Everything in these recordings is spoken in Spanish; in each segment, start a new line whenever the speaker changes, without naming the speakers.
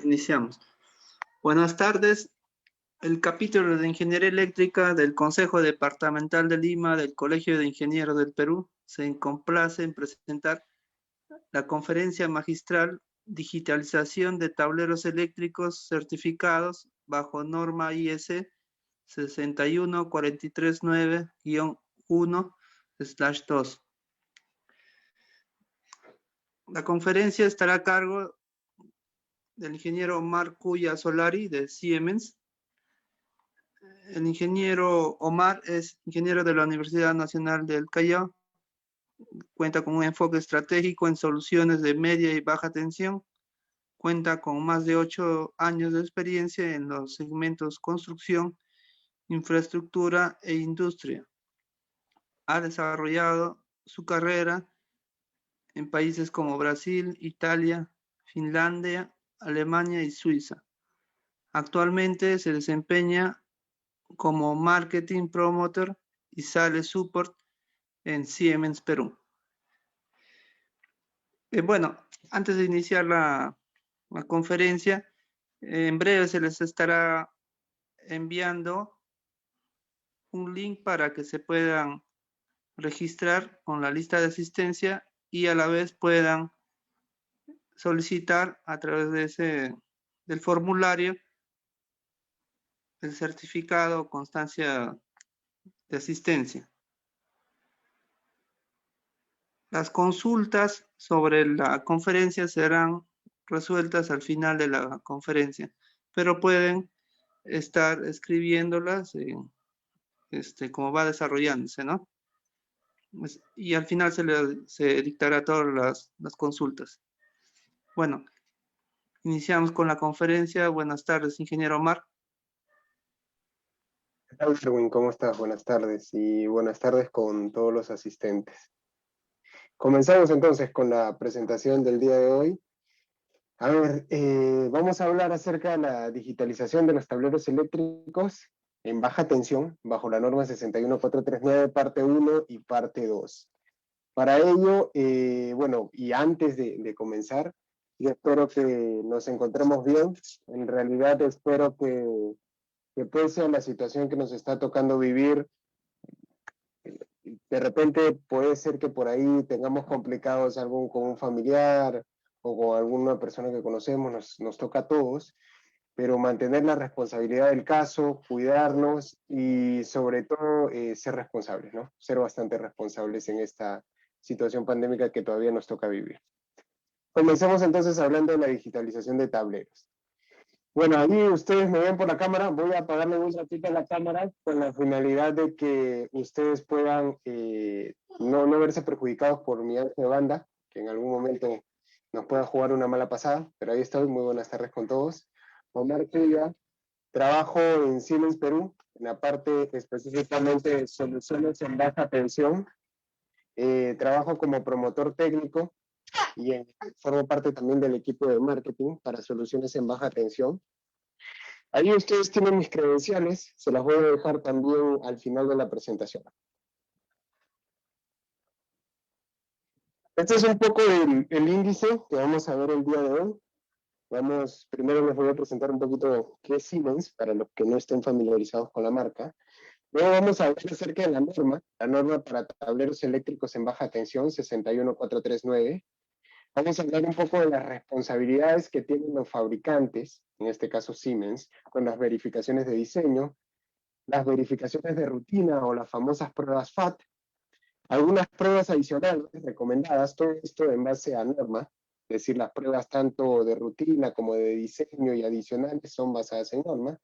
Iniciamos. Buenas tardes. El capítulo de Ingeniería Eléctrica del Consejo Departamental de Lima del Colegio de Ingenieros del Perú se complace en presentar la conferencia magistral Digitalización de tableros eléctricos certificados bajo norma IS 61439-1/2. La conferencia estará a cargo del ingeniero Omar Cuya Solari de Siemens. El ingeniero Omar es ingeniero de la Universidad Nacional del Callao. Cuenta con un enfoque estratégico en soluciones de media y baja tensión. Cuenta con más de 8 años de experiencia en los segmentos construcción, infraestructura e industria. Ha desarrollado su carrera en países como Brasil, Italia, Finlandia, Alemania y Suiza. Actualmente se desempeña como Marketing Promoter y Sales Support en Siemens Perú. Bueno, antes de iniciar la conferencia, en breve se les estará enviando un link para que se puedan registrar con la lista de asistencia y a la vez puedan solicitar a través de del formulario el certificado o constancia de asistencia. Las consultas sobre la conferencia serán resueltas al final de la conferencia, pero pueden estar escribiéndolas como va desarrollándose, ¿no? Y al final se dictará todas las consultas. Bueno, iniciamos con la conferencia. Buenas tardes, ingeniero Omar.
¿Qué tal, Erwin? ¿Cómo estás? Buenas tardes y buenas tardes con todos los asistentes. Comenzamos entonces con la presentación del día de hoy. A ver, vamos a hablar acerca de la digitalización de los tableros eléctricos en baja tensión, bajo la norma 61439, parte 1 y parte 2. Para ello, bueno, y antes de comenzar, yo espero que nos encontremos bien. En realidad espero que pese a la situación que nos está tocando vivir, de repente puede ser que por ahí tengamos complicados con un familiar o con alguna persona que conocemos, nos toca a todos, pero mantener la responsabilidad del caso, cuidarnos y sobre todo ser responsables, ¿no? Ser bastante responsables en esta situación pandémica que todavía nos toca vivir. Comencemos entonces hablando de la digitalización de tableros. Bueno, ahí ustedes me ven por la cámara, voy a apagarle un ratito a la cámara con la finalidad de que ustedes puedan no verse perjudicados por mi ancho de banda, que en algún momento nos pueda jugar una mala pasada, pero ahí estoy, muy buenas tardes con todos. Omar Cuya, trabajo en Siemens Perú, en la parte específicamente de soluciones en baja tensión. Trabajo como promotor técnico y formo parte también del equipo de marketing para soluciones en baja tensión. Ahí ustedes tienen mis credenciales, se las voy a dejar también al final de la presentación. Este es un poco el índice que vamos a ver el día de hoy. Primero les voy a presentar un poquito qué es Siemens, para los que no estén familiarizados con la marca. Luego vamos a ver acerca de la norma para tableros eléctricos en baja tensión 61439. Vamos a hablar un poco de las responsabilidades que tienen los fabricantes, en este caso Siemens, con las verificaciones de diseño, las verificaciones de rutina o las famosas pruebas FAT, algunas pruebas adicionales recomendadas, todo esto en base a norma, es decir, las pruebas tanto de rutina como de diseño y adicionales son basadas en norma.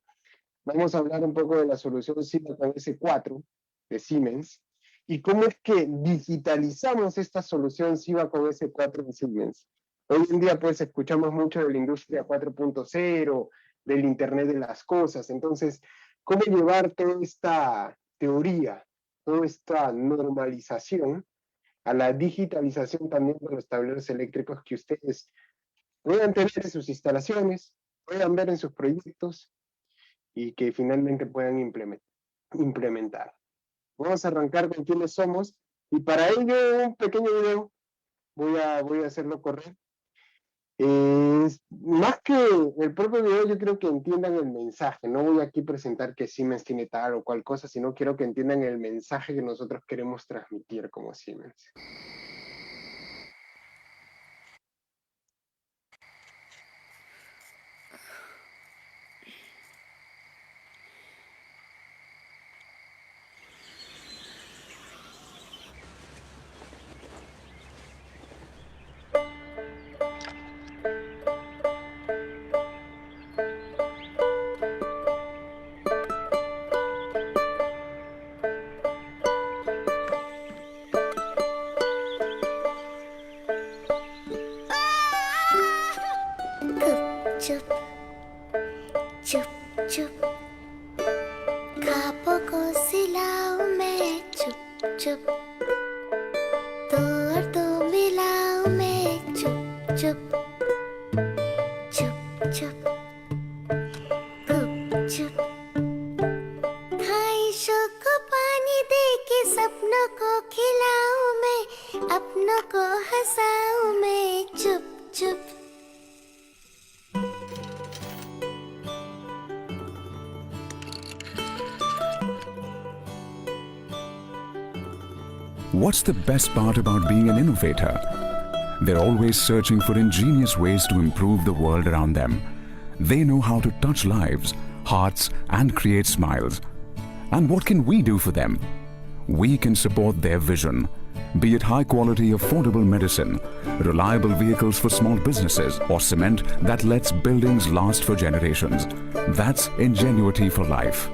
Vamos a hablar un poco de la solución Silicon S4 de Siemens y cómo es que digitalizamos esta solución Silicon S4 de Siemens. Hoy en día pues escuchamos mucho de la industria 4.0, del Internet de las cosas, entonces, ¿cómo llevar toda esta teoría, toda esta normalización a la digitalización también de los tableros eléctricos que ustedes puedan tener en sus instalaciones, puedan ver en sus proyectos y que finalmente puedan implementar? Vamos a arrancar con quiénes somos y para ello un pequeño video voy a hacerlo correr. Más que el propio video, yo creo que entiendan el mensaje. No voy aquí a presentar que Siemens tiene tal o cual cosa, sino quiero que entiendan el mensaje que nosotros queremos transmitir como Siemens.
Chup, chup, chup, खापों को सिलाऊं मैं चुप चुप, दो और दो मिलाऊं मैं चुप चुप, चुप चुप, गुप चुप, ख्वाहिशों को पानी दे के सपनों को खिलाऊं मैं, अपनों को हंसाऊं मैं चुप चुप.
What's the best part about being an innovator? They're always searching for ingenious ways to improve the world around them. They know how to touch lives, hearts, and create smiles. And what can we do for them? We can support their vision, be it high-quality, affordable medicine, reliable vehicles for small businesses, or cement that lets buildings last for generations. That's ingenuity for life.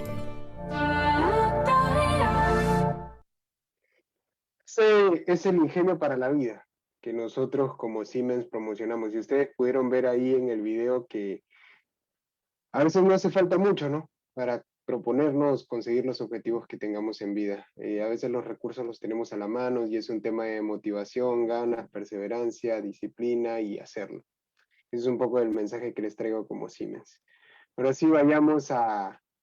Ese es el ingenio para la vida que nosotros como Siemens promocionamos. Y ustedes pudieron ver ahí en el video que a veces no hace falta mucho, ¿no? Para proponernos conseguir los objetivos que tengamos en vida. A veces los recursos los tenemos a la mano y es un tema de motivación, ganas, perseverancia, disciplina y hacerlo. Ese es un poco el mensaje que les traigo como Siemens. Ahora sí vayamos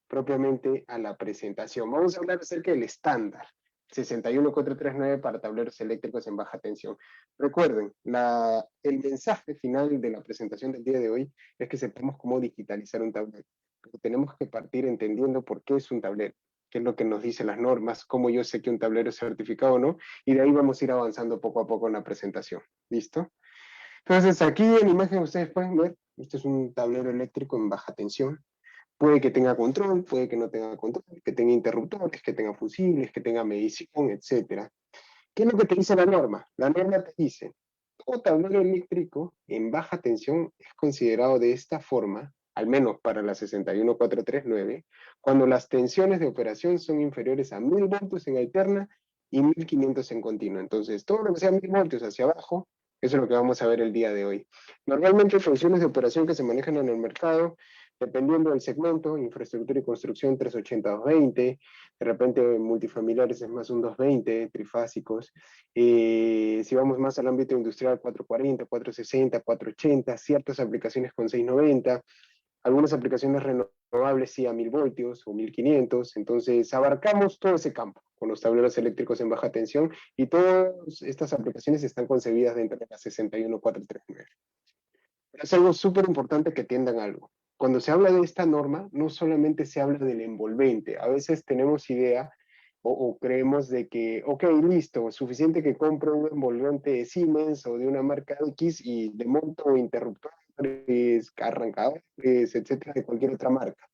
propiamente a la presentación. Vamos a hablar acerca del estándar 61439 para tableros eléctricos en baja tensión. Recuerden, el mensaje final de la presentación del día de hoy es que sepamos cómo digitalizar un tablero. Pero tenemos que partir entendiendo por qué es un tablero, qué es lo que nos dicen las normas, cómo yo sé que un tablero es certificado o no, y de ahí vamos a ir avanzando poco a poco en la presentación. ¿Listo? Entonces aquí en imagen ustedes pueden ver, este es un tablero eléctrico en baja tensión. Puede que tenga control, puede que no tenga control, que tenga interruptores, que tenga fusibles, que tenga medición, etc. ¿Qué es lo que te dice la norma? La norma te dice, todo tablero eléctrico en baja tensión es considerado de esta forma, al menos para la 61439, cuando las tensiones de operación son inferiores a 1000 voltios en alterna y 1500 en continua. Entonces, todo lo que sea 1000 voltios hacia abajo, eso es lo que vamos a ver el día de hoy. Normalmente, tensiones de operación que se manejan en el mercado, dependiendo del segmento, infraestructura y construcción 380-220, de repente multifamiliares es más un 220, trifásicos. Si vamos más al ámbito industrial, 440, 460, 480, ciertas aplicaciones con 690, algunas aplicaciones renovables sí a 1000 voltios o 1500, entonces abarcamos todo ese campo con los tableros eléctricos en baja tensión y todas estas aplicaciones están concebidas dentro de la 61439. Pero es algo súper importante que entiendan algo. Cuando se habla de esta norma, no solamente se habla del envolvente. A veces tenemos idea o creemos de que, ok, listo, suficiente que compro un envolvente de Siemens o de una marca X y le monto interruptores, arrancadores, etcétera, de cualquier otra marca.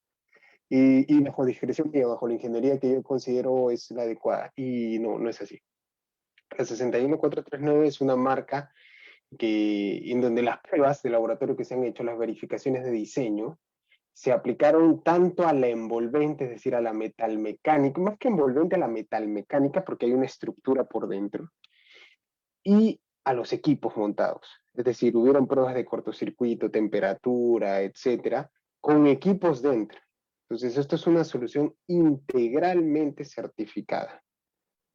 Y bajo discreción y bajo la ingeniería que yo considero es la adecuada. Y no, no es así. La 61439 es una marca en donde las pruebas de laboratorio que se han hecho, las verificaciones de diseño, se aplicaron tanto a la envolvente, es decir, a la metalmecánica, más que envolvente a la metalmecánica, porque hay una estructura por dentro, y a los equipos montados. Es decir, hubieron pruebas de cortocircuito, temperatura, etcétera, con equipos dentro. Entonces, esto es una solución integralmente certificada.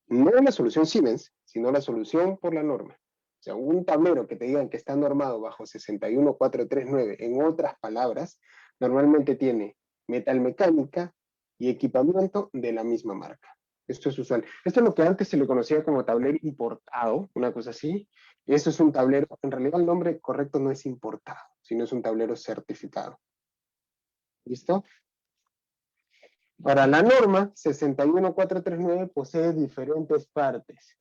No la solución Siemens, sino la solución por la norma. O sea, un tablero que te digan que está normado bajo 61439, en otras palabras, normalmente tiene metalmecánica y equipamiento de la misma marca. Esto es usual. Esto es lo que antes se le conocía como tablero importado, una cosa así, Eso es un tablero, en realidad el nombre correcto no es importado, sino es un tablero certificado. ¿Listo? Para la norma 61439 posee diferentes partes.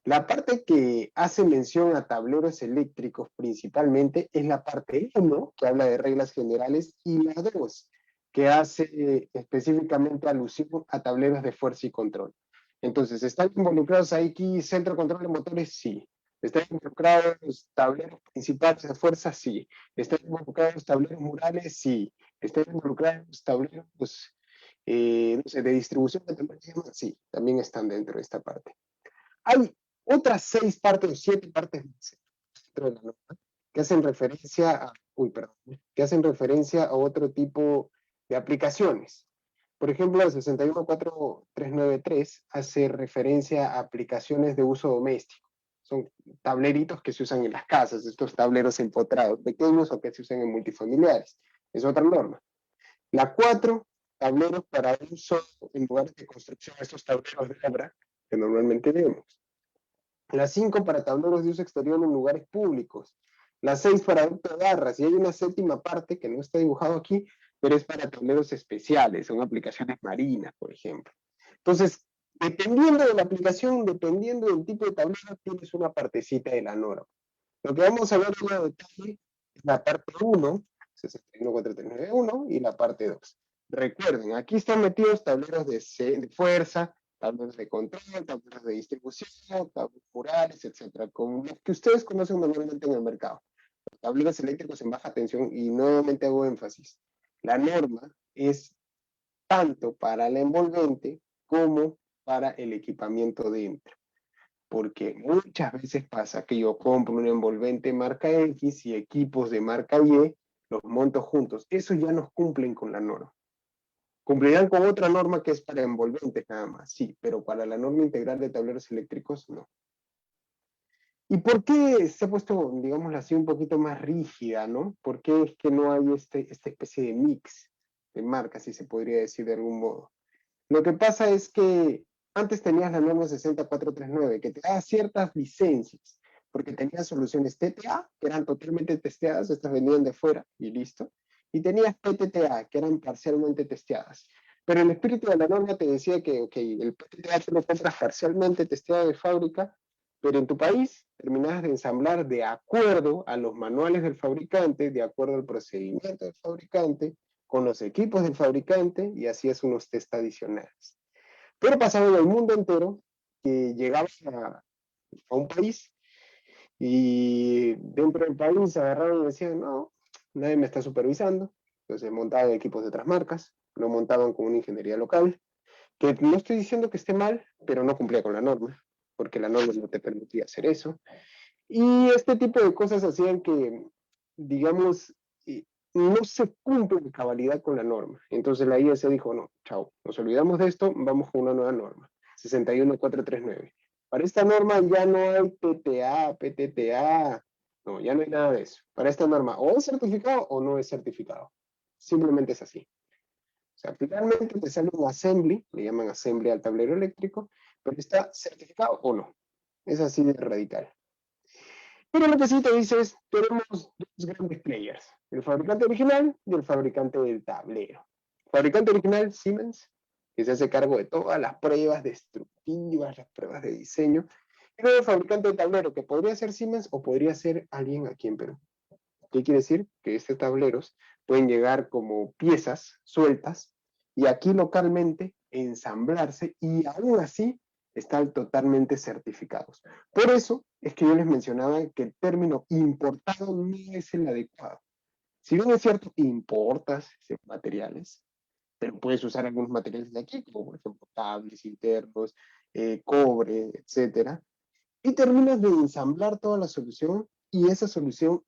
La parte que hace mención a tableros eléctricos principalmente es la parte 1, que habla de reglas generales, y la 2, que hace específicamente alusión a tableros de fuerza y control. Entonces, ¿están involucrados aquí centro de control de motores? Sí. ¿Están involucrados tableros principales de fuerza? Sí. ¿Están involucrados tableros murales? Sí. ¿Están involucrados tableros no sé, de distribución de temperatura? Sí, también están dentro de esta parte. Hay otras 6 partes o 7 partes dentro de la norma que hacen referencia a, que hacen referencia a otro tipo de aplicaciones. Por ejemplo, el 61493 hace referencia a aplicaciones de uso doméstico. Son tableritos que se usan en las casas, estos tableros empotrados pequeños o que se usan en multifamiliares. Es otra norma. La 4, tableros para uso en lugares de construcción, estos tableros de obra que normalmente vemos. La 5 para tableros de uso exterior en lugares públicos. La 6 para adulto de barras. Y hay una 7ª parte que no está dibujado aquí, pero es para tableros especiales, son aplicaciones marinas, por ejemplo. Entonces, dependiendo de la aplicación, dependiendo del tipo de tablero, tienes una partecita de la norma. Lo que vamos a ver en la detalle es la parte 1, 61439.1, y la parte 2. Recuerden, aquí están metidos tableros de fuerza, tableros de control, tableros de distribución, tableros murales, etcétera, como los que ustedes conocen normalmente en el mercado. Los tableros eléctricos en baja tensión, y nuevamente hago énfasis. La norma es tanto para la envolvente como para el equipamiento dentro. Porque muchas veces pasa que yo compro un envolvente marca X y equipos de marca Y, los monto juntos. Eso ya no cumplen con la norma. Cumplirán con otra norma que es para envolventes nada más, sí, pero para la norma integral de tableros eléctricos, no. ¿Y por qué se ha puesto, digámoslo así, un poquito más rígida, no? ¿Por qué es que no hay esta especie de mix de marcas, si se podría decir de algún modo? Lo que pasa es que antes tenías la norma 60439, que te daba ciertas licencias, porque tenías soluciones TTA, que eran totalmente testeadas, estas venían de fuera y listo, y tenías PTTA, que eran parcialmente testeadas. Pero el espíritu de la norma te decía que, ok, el PTTA te lo compras parcialmente testeado de fábrica, pero en tu país terminabas de ensamblar de acuerdo a los manuales del fabricante, de acuerdo al procedimiento del fabricante, con los equipos del fabricante, y hacías unos test adicionales. Pero pasaba en el mundo entero que llegabas a un país y dentro del país agarraron y decían, no, nadie me está supervisando. Entonces montaban equipos de otras marcas, lo montaban con una ingeniería local, que no estoy diciendo que esté mal, pero no cumplía con la norma, porque la norma no te permitía hacer eso. Y este tipo de cosas hacían que, digamos, no se cumple en cabalidad con la norma. Entonces la IEC dijo, no, chao, nos olvidamos de esto, vamos con una nueva norma, 61439. Para esta norma ya no hay PTA, PTTA, no, ya no hay nada de eso. Para esta norma o es certificado o no es certificado. Simplemente es así. O sea, finalmente te sale un assembly, le llaman assembly al tablero eléctrico, pero está certificado o no. Es así de radical. Pero lo que sí te dice es, tenemos dos grandes players, el fabricante original y el fabricante del tablero. Fabricante original, Siemens, que se hace cargo de todas las pruebas destructivas, las pruebas de diseño, y luego el fabricante del tablero, que podría ser Siemens o podría ser alguien aquí en Perú. ¿Qué quiere decir? Que estos tableros pueden llegar como piezas sueltas y aquí localmente ensamblarse y aún así están totalmente certificados. Por eso es que yo les mencionaba que el término importado no es el adecuado. Si bien es cierto, importas materiales, pero puedes usar algunos materiales de aquí, como por ejemplo cables internos, cobre, etcétera, y terminas de ensamblar toda la solución y esa solución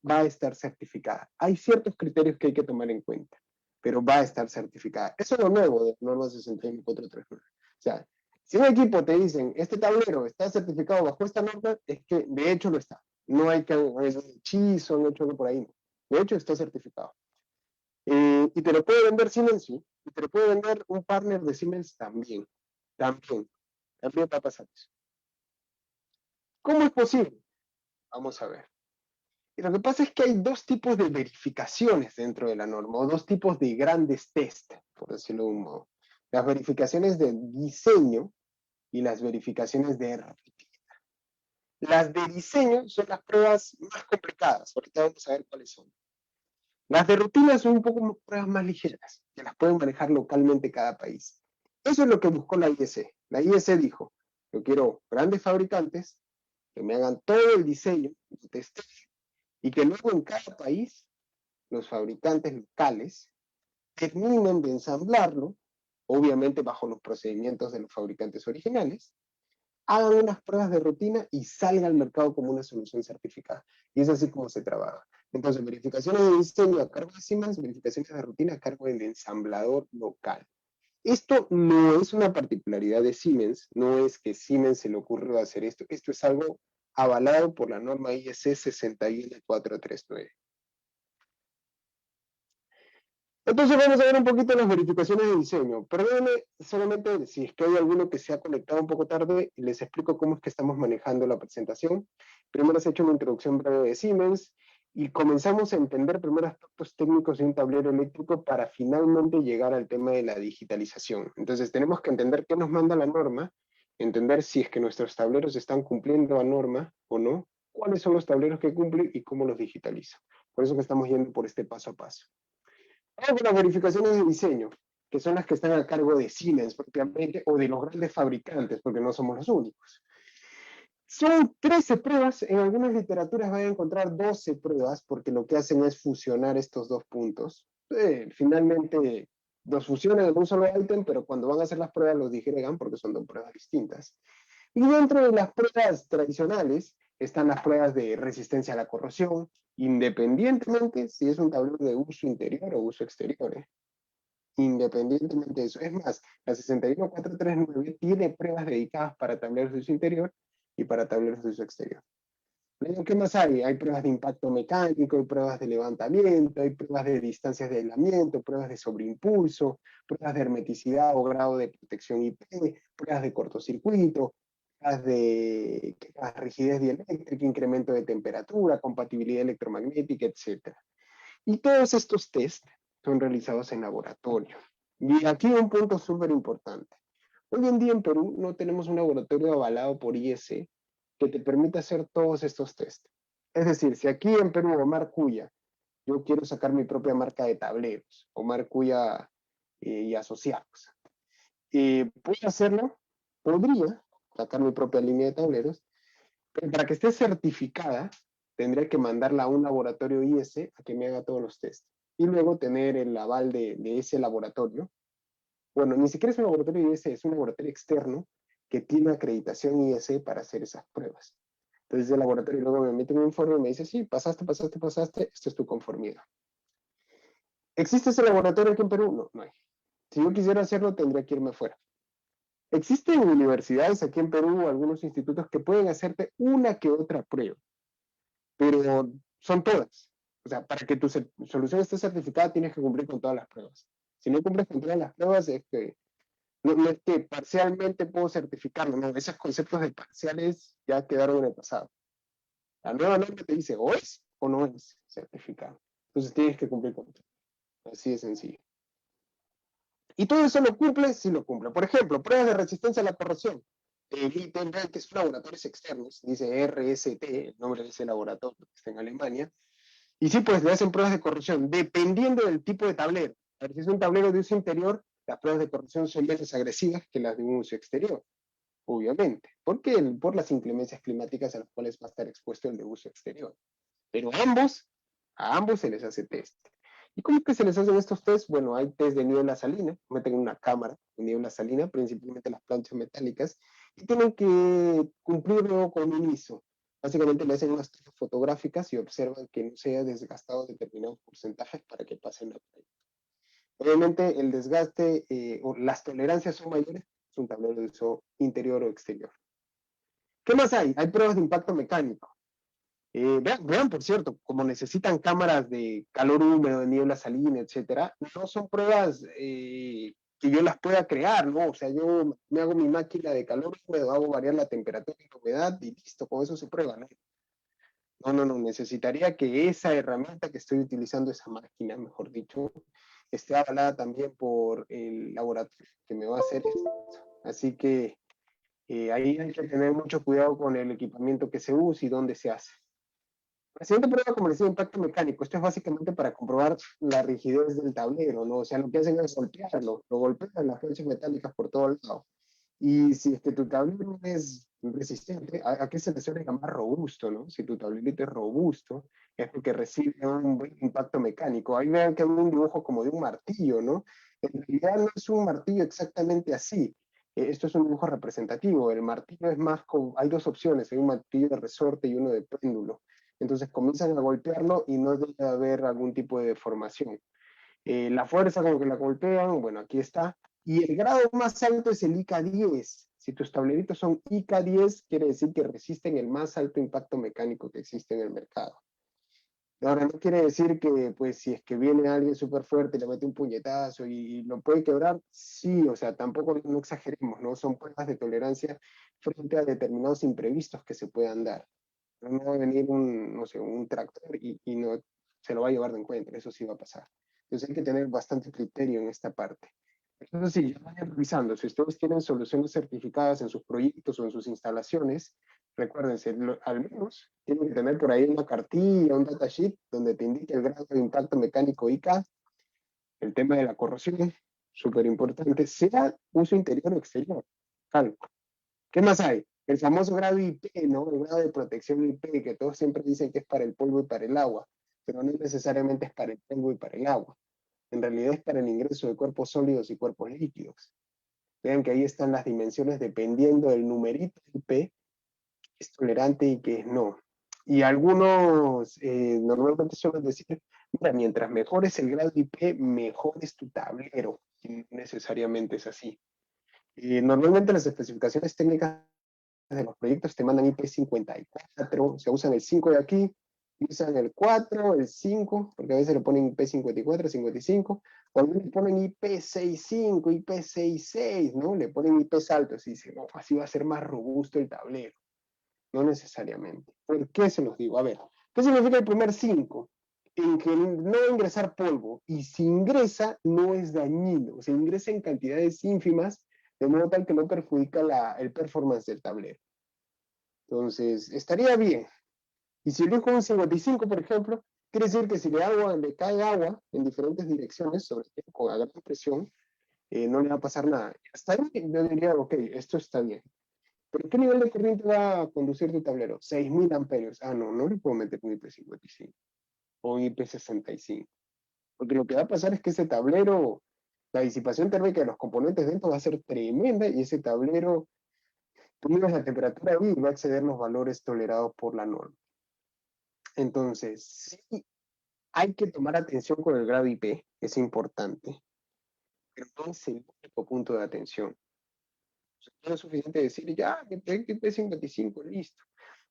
va a estar certificada. Hay ciertos criterios que hay que tomar en cuenta, pero va a estar certificada. Eso es lo nuevo de la norma 61439. O sea, si un equipo te dicen, este tablero está certificado bajo esta norma, es que de hecho lo está. No hay que hacer un hechizo, no hecho por ahí. No. De hecho está certificado. Y te lo puede vender Siemens, sí. Y te lo puede vender un partner de Siemens también. También va a pasar eso. ¿Cómo es posible? Vamos a ver. Y lo que pasa es que hay dos tipos de verificaciones dentro de la norma, o dos tipos de grandes test, por decirlo de un modo. Las verificaciones de diseño y las verificaciones de rutina. Las de diseño son las pruebas más complicadas, ahorita vamos a ver cuáles son. Las de rutina son un poco pruebas más ligeras, que las pueden manejar localmente cada país. Eso es lo que buscó la IEC. La IEC dijo, yo quiero grandes fabricantes que me hagan todo el diseño, el testeo, y que luego en cada país los fabricantes locales terminen de ensamblarlo, obviamente bajo los procedimientos de los fabricantes originales, hagan unas pruebas de rutina y salga al mercado como una solución certificada. Y es así como se trabaja. Entonces, verificaciones de diseño a cargo de Siemens, verificaciones de rutina a cargo del ensamblador local. Esto no es una particularidad de Siemens, no es que Siemens se le ocurrió hacer esto, esto es algo avalado por la norma IEC 61439. Entonces vamos a ver un poquito las verificaciones de diseño. Perdónenme solamente si es que hay alguno que se ha conectado un poco tarde, les explico cómo es que estamos manejando la presentación. Primero les he hecho una introducción breve de Siemens y comenzamos a entender primero aspectos técnicos de un tablero eléctrico para finalmente llegar al tema de la digitalización. Entonces tenemos que entender qué nos manda la norma, entender si es que nuestros tableros están cumpliendo la norma o no, cuáles son los tableros que cumplen y cómo los digitalizo. Por eso que estamos yendo por este paso a paso. Vamos con las verificaciones de diseño, que son las que están a cargo de Siemens propiamente, o de los grandes fabricantes, porque no somos los únicos. Son 13 pruebas, en algunas literaturas van a encontrar 12 pruebas, porque lo que hacen es fusionar estos dos puntos. Finalmente los fusionan en un solo ítem, pero cuando van a hacer las pruebas los digregan, porque son dos pruebas distintas. Y dentro de las pruebas tradicionales están las pruebas de resistencia a la corrosión, independientemente si es un tablero de uso interior o uso exterior. Independientemente de eso. Es más, la 61439 tiene pruebas dedicadas para tableros de uso interior y para tableros de uso exterior. Luego, ¿qué más hay? Hay pruebas de impacto mecánico, hay pruebas de levantamiento, hay pruebas de distancias de aislamiento, pruebas de sobreimpulso, pruebas de hermeticidad o grado de protección IP, pruebas de cortocircuito, pruebas de rigidez dieléctrica, incremento de temperatura, compatibilidad electromagnética, etc. Y todos estos tests son realizados en laboratorio. Y aquí un punto súper importante. Hoy en día en Perú no tenemos un laboratorio avalado por IEC que te permita hacer todos estos tests. Es decir, si aquí en Perú, Omar Cuya, yo quiero sacar mi propia marca de tableros, Omar Cuya y asociados, ¿puedo hacerlo? Podría sacar mi propia línea de tableros, pero para que esté certificada, tendría que mandarla a un laboratorio IEC a que me haga todos los tests. Y luego tener el aval de ese laboratorio. Bueno, ni siquiera es un laboratorio IEC, es un laboratorio externo que tiene acreditación IEC para hacer esas pruebas. Entonces el laboratorio luego me emite un informe y me dice, sí, pasaste, esto es tu conformidad. ¿Existe ese laboratorio aquí en Perú? No, no hay. Si yo quisiera hacerlo, tendría que irme afuera. Existen universidades aquí en Perú, algunos institutos que pueden hacerte una que otra prueba, pero son todas. O sea, para que tu solución esté certificada, tienes que cumplir con todas las pruebas. Si no cumples con todas las pruebas, es que no es que parcialmente puedo certificarlo, no, esos conceptos de parciales ya quedaron en el pasado. La nueva norma te dice o es o no es certificado. Entonces tienes que cumplir con todo. Así de sencillo. Y todo eso lo cumple si lo cumple. Por ejemplo, pruebas de resistencia a la corrosión. El ITEM, que es laboratorios externos, dice RST, el nombre de ese laboratorio que está en Alemania. Y sí, pues le hacen pruebas de corrosión, dependiendo del tipo de tablero. A ver, si es un tablero de uso interior, las pruebas de corrosión son menos agresivas que las de un uso exterior, obviamente. ¿Por qué? Por las inclemencias climáticas a las cuales va a estar expuesto el de uso exterior. Pero a ambos se les hace test. ¿Y cómo es que se les hacen estos test? Bueno, hay test de niebla salina, meten una cámara de niebla salina, principalmente las planchas metálicas, y tienen que cumplirlo con un ISO. Básicamente le hacen unas tomas fotográficas y observan que no se haya desgastado determinados porcentajes para que pasen la prueba. Obviamente el desgaste o las tolerancias son mayores, es un tablero de uso interior o exterior. ¿Qué más hay? Hay pruebas de impacto mecánico. Vean, por cierto, como necesitan cámaras de calor húmedo, de niebla salina, etcétera, no son pruebas que yo las pueda crear, ¿no? O sea, yo me hago mi máquina de calor, puedo, hago variar la temperatura y la humedad y listo, con eso se prueba, ¿no? No, necesitaría que esa herramienta que estoy utilizando, esa máquina, mejor dicho, esté avalada también por el laboratorio que me va a hacer esto. Así que ahí hay que tener mucho cuidado con el equipamiento que se usa y dónde se hace. La siguiente prueba, como les decía, impacto mecánico. Esto es básicamente para comprobar la rigidez del tablero, ¿no? O sea, lo que hacen es golpearlo, lo golpean las planchas metálicas por todos lados. Y si es que tu tablero es resistente, ¿a qué se le suele llamar robusto, no? Si tu tablerito es robusto, es porque recibe un buen impacto mecánico. Ahí vean que hay un dibujo como de un martillo, ¿no? En realidad no es un martillo exactamente así. Esto es un dibujo representativo. El martillo es más como, hay dos opciones, hay un martillo de resorte y uno de péndulo. Entonces comienzan a golpearlo y no debe haber algún tipo de deformación. La fuerza con que la golpean, bueno, aquí está. Y el grado más alto es el IK10. Si tus tableritos son IK10, quiere decir que resisten el más alto impacto mecánico que existe en el mercado. Ahora, no quiere decir que, pues, si es que viene alguien súper fuerte y le mete un puñetazo y lo puede quebrar, sí, o sea, tampoco no exageremos, ¿no? Son pruebas de tolerancia frente a determinados imprevistos que se puedan dar. No va a venir un, no sé, un tractor y no se lo va a llevar de encuentro, eso sí va a pasar. Entonces hay que tener bastante criterio en esta parte. Entonces sí, ya vayan revisando. Si ustedes tienen soluciones certificadas en sus proyectos o en sus instalaciones, recuérdense, al menos tienen que tener por ahí una cartilla, un datasheet, donde te indique el grado de impacto mecánico IK, el tema de la corrosión, súper importante, sea uso interior o exterior. Claro. ¿Qué más hay? El famoso grado IP, ¿no? El grado de protección IP, que todos siempre dicen que es para el polvo y para el agua, pero no necesariamente es para el polvo y para el agua. En realidad es para el ingreso de cuerpos sólidos y cuerpos líquidos. Vean que ahí están las dimensiones dependiendo del numerito IP, que es tolerante y que es no. Y algunos normalmente suelen decir, mira, mientras mejor es el grado IP, mejor es tu tablero. Y no necesariamente es así. Normalmente las especificaciones técnicas de los proyectos te mandan IP54, se usan el 5 de aquí, usan el 4, el 5, porque a veces le ponen IP54, 55, cuando le ponen IP65, IP66, ¿no? Le ponen IPs altos y dicen, no, así va a ser más robusto el tablero. No necesariamente. ¿Por qué se los digo? A ver, ¿qué significa el primer 5? En que no va a ingresar polvo, y si ingresa, no es dañino, o sea, ingresa en cantidades ínfimas, de modo tal que no perjudica el performance del tablero. Entonces, estaría bien. Y si elijo un 55, por ejemplo, quiere decir que si le cae agua en diferentes direcciones, sobre todo con gran presión, no le va a pasar nada. Hasta ahí yo diría, ok, esto está bien. ¿Pero qué nivel de corriente va a conducir tu tablero? 6.000 amperios. Ah, no le puedo meter un IP55 o un IP65. Porque lo que va a pasar es que ese tablero, la disipación térmica de los componentes dentro va a ser tremenda y ese tablero, tú miras la temperatura ahí y va a exceder los valores tolerados por la norma. Entonces, sí hay que tomar atención con el grado IP, es importante, pero no es el único punto de atención. No es suficiente decir, ya, mi proyecto IP55, listo.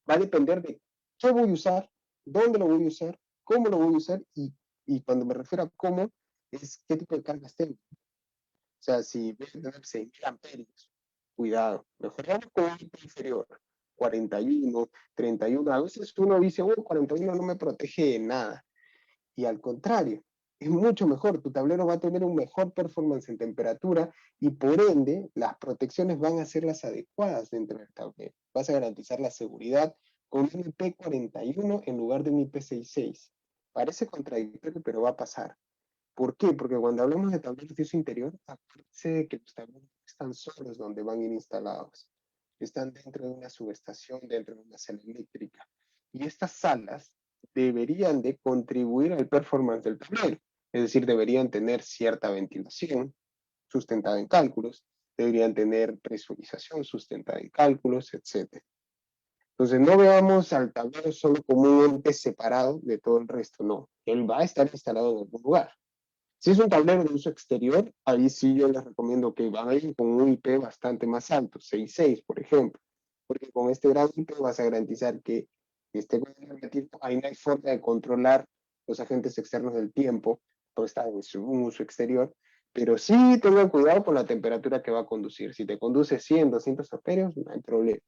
Va a depender de qué voy a usar, dónde lo voy a usar, cómo lo voy a usar, y cuando me refiero a cómo, es qué tipo de cargas tengo. O sea, si voy a tener 6.000 amperios, cuidado, mejoramos con un IP inferior, 41, 31. A veces uno dice, 41 no me protege de nada. Y al contrario, es mucho mejor. Tu tablero va a tener un mejor performance en temperatura y por ende las protecciones van a ser las adecuadas dentro del tablero. Vas a garantizar la seguridad con un IP41 en lugar de un IP66. Parece contradictorio, pero va a pasar. ¿Por qué? Porque cuando hablamos de tableros de uso interior, acuérdense de que los tableros están solos donde van a ir instalados. Están dentro de una subestación, dentro de una sala eléctrica. Y estas salas deberían de contribuir al performance del tablero. Es decir, deberían tener cierta ventilación sustentada en cálculos, deberían tener presurización sustentada en cálculos, etc. Entonces, no veamos al tablero solo como un ente separado de todo el resto, no. Él va a estar instalado en algún lugar. Si es un tablero de uso exterior, ahí sí yo les recomiendo que vayan con un IP bastante más alto, 6.6, por ejemplo, porque con este grado IP vas a garantizar que esté tiempo, ahí no hay forma de controlar los agentes externos del tiempo, todo está en un uso exterior, Pero sí tengan cuidado con la temperatura que va a conducir. Si te conduce 100, 200 amperios, no hay problema.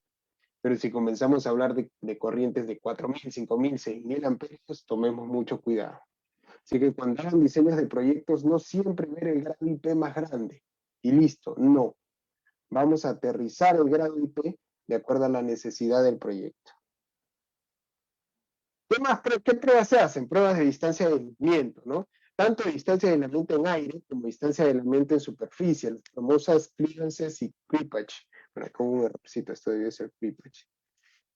Pero si comenzamos a hablar de corrientes de 4.000, 5.000, 6.000 amperios, tomemos mucho cuidado. Así que cuando hagan diseños de proyectos, no siempre ver el grado IP más grande y listo, no. Vamos a aterrizar el grado IP de acuerdo a la necesidad del proyecto. ¿Qué pruebas se hacen? Pruebas de distancia de aislamiento, ¿no? Tanto de distancia de aislamiento en aire como distancia de aislamiento en superficie, las famosas clearances y creepage. Bueno, con un errorcito, esto debe ser creepage.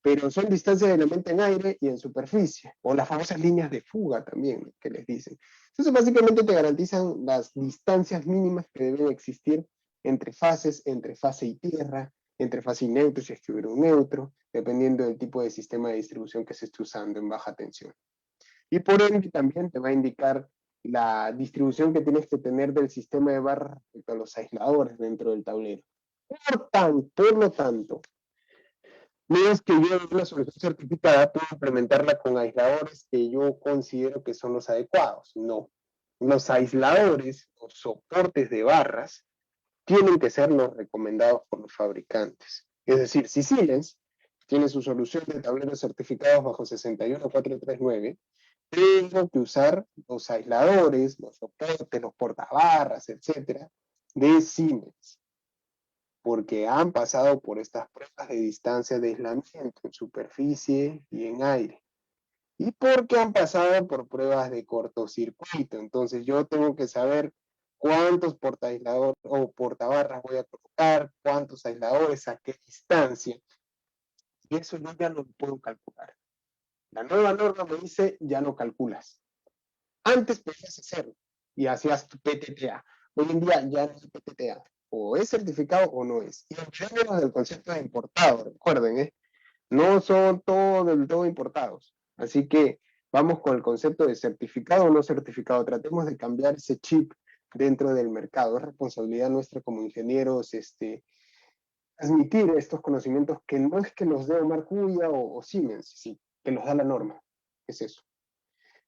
Pero son distancias de aislamiento en aire y en superficie, o las famosas líneas de fuga también, que les dicen. Entonces, básicamente te garantizan las distancias mínimas que deben existir entre fases, entre fase y tierra, entre fase y neutro, si es que hubiera un neutro, dependiendo del tipo de sistema de distribución que se esté usando en baja tensión. Y por ende también te va a indicar la distribución que tienes que tener del sistema de barras respecto a los aisladores dentro del tablero. Por lo tanto, no es que yo una solución certificada pueda implementarla con aisladores que yo considero que son los adecuados. No. Los aisladores o soportes de barras tienen que ser los recomendados por los fabricantes. Es decir, si Siemens tiene su solución de tableros certificados bajo 61439, tengo que usar los aisladores, los soportes, los portabarras, etcétera, de Siemens, porque han pasado por estas pruebas de distancia de aislamiento en superficie y en aire. Y porque han pasado por pruebas de cortocircuito. Entonces yo tengo que saber cuántos portaaisladores o portabarras voy a colocar, cuántos aisladores, a qué distancia. Y eso yo ya no lo puedo calcular. La nueva norma me dice, ya no calculas. Antes podías hacerlo y hacías tu PTTA. Hoy en día ya no es PTTA. O es certificado o no es. Y olvidémonos del concepto de importado, recuerden, no son todos del todo importados. Así que vamos con el concepto de certificado o no certificado. Tratemos de cambiar ese chip dentro del mercado. Es responsabilidad nuestra como ingenieros transmitir estos conocimientos que no es que los dé Omar Cuya o Siemens, sí, que los da la norma. Es eso.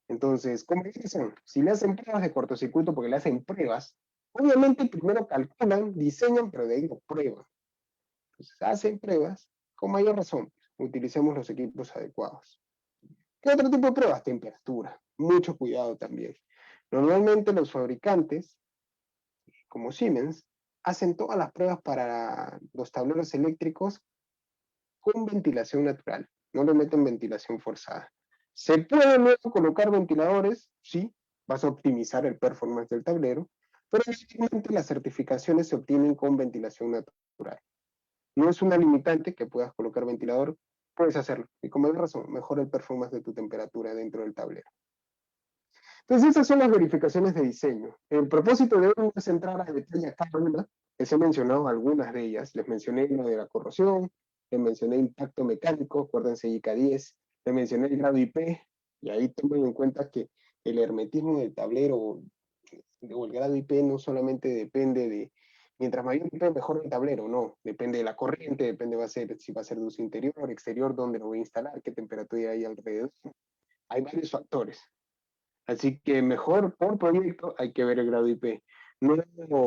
Entonces, ¿cómo dicen? Si le hacen pruebas de cortocircuito porque le hacen pruebas, obviamente primero calculan, diseñan, pero de ahí lo prueban. Entonces, hacen pruebas, con mayor razón, utilicemos los equipos adecuados. ¿Qué otro tipo de pruebas? Temperatura. Mucho cuidado también. Normalmente los fabricantes, como Siemens, hacen todas las pruebas para los tableros eléctricos con ventilación natural. No le meten ventilación forzada. ¿Se pueden luego colocar ventiladores? Sí, vas a optimizar el performance del tablero, pero básicamente las certificaciones se obtienen con ventilación natural. No es una limitante que puedas colocar ventilador, puedes hacerlo. Y como hay razón, mejora el performance de tu temperatura dentro del tablero. Entonces, esas son las verificaciones de diseño. El propósito de hoy no es entrar a detalle a cada una, les he mencionado algunas de ellas. Les mencioné lo de la corrosión, les mencioné impacto mecánico, acuérdense IK10, les mencioné el grado IP, y ahí tomen en cuenta que el hermetismo del tablero o el grado IP no solamente depende de, mientras mayor IP mejor el tablero, no, depende de la corriente, depende si va a ser de uso interior, exterior, dónde lo voy a instalar, qué temperatura hay alrededor. Hay varios factores. Así que mejor por proyecto hay que ver el grado IP. No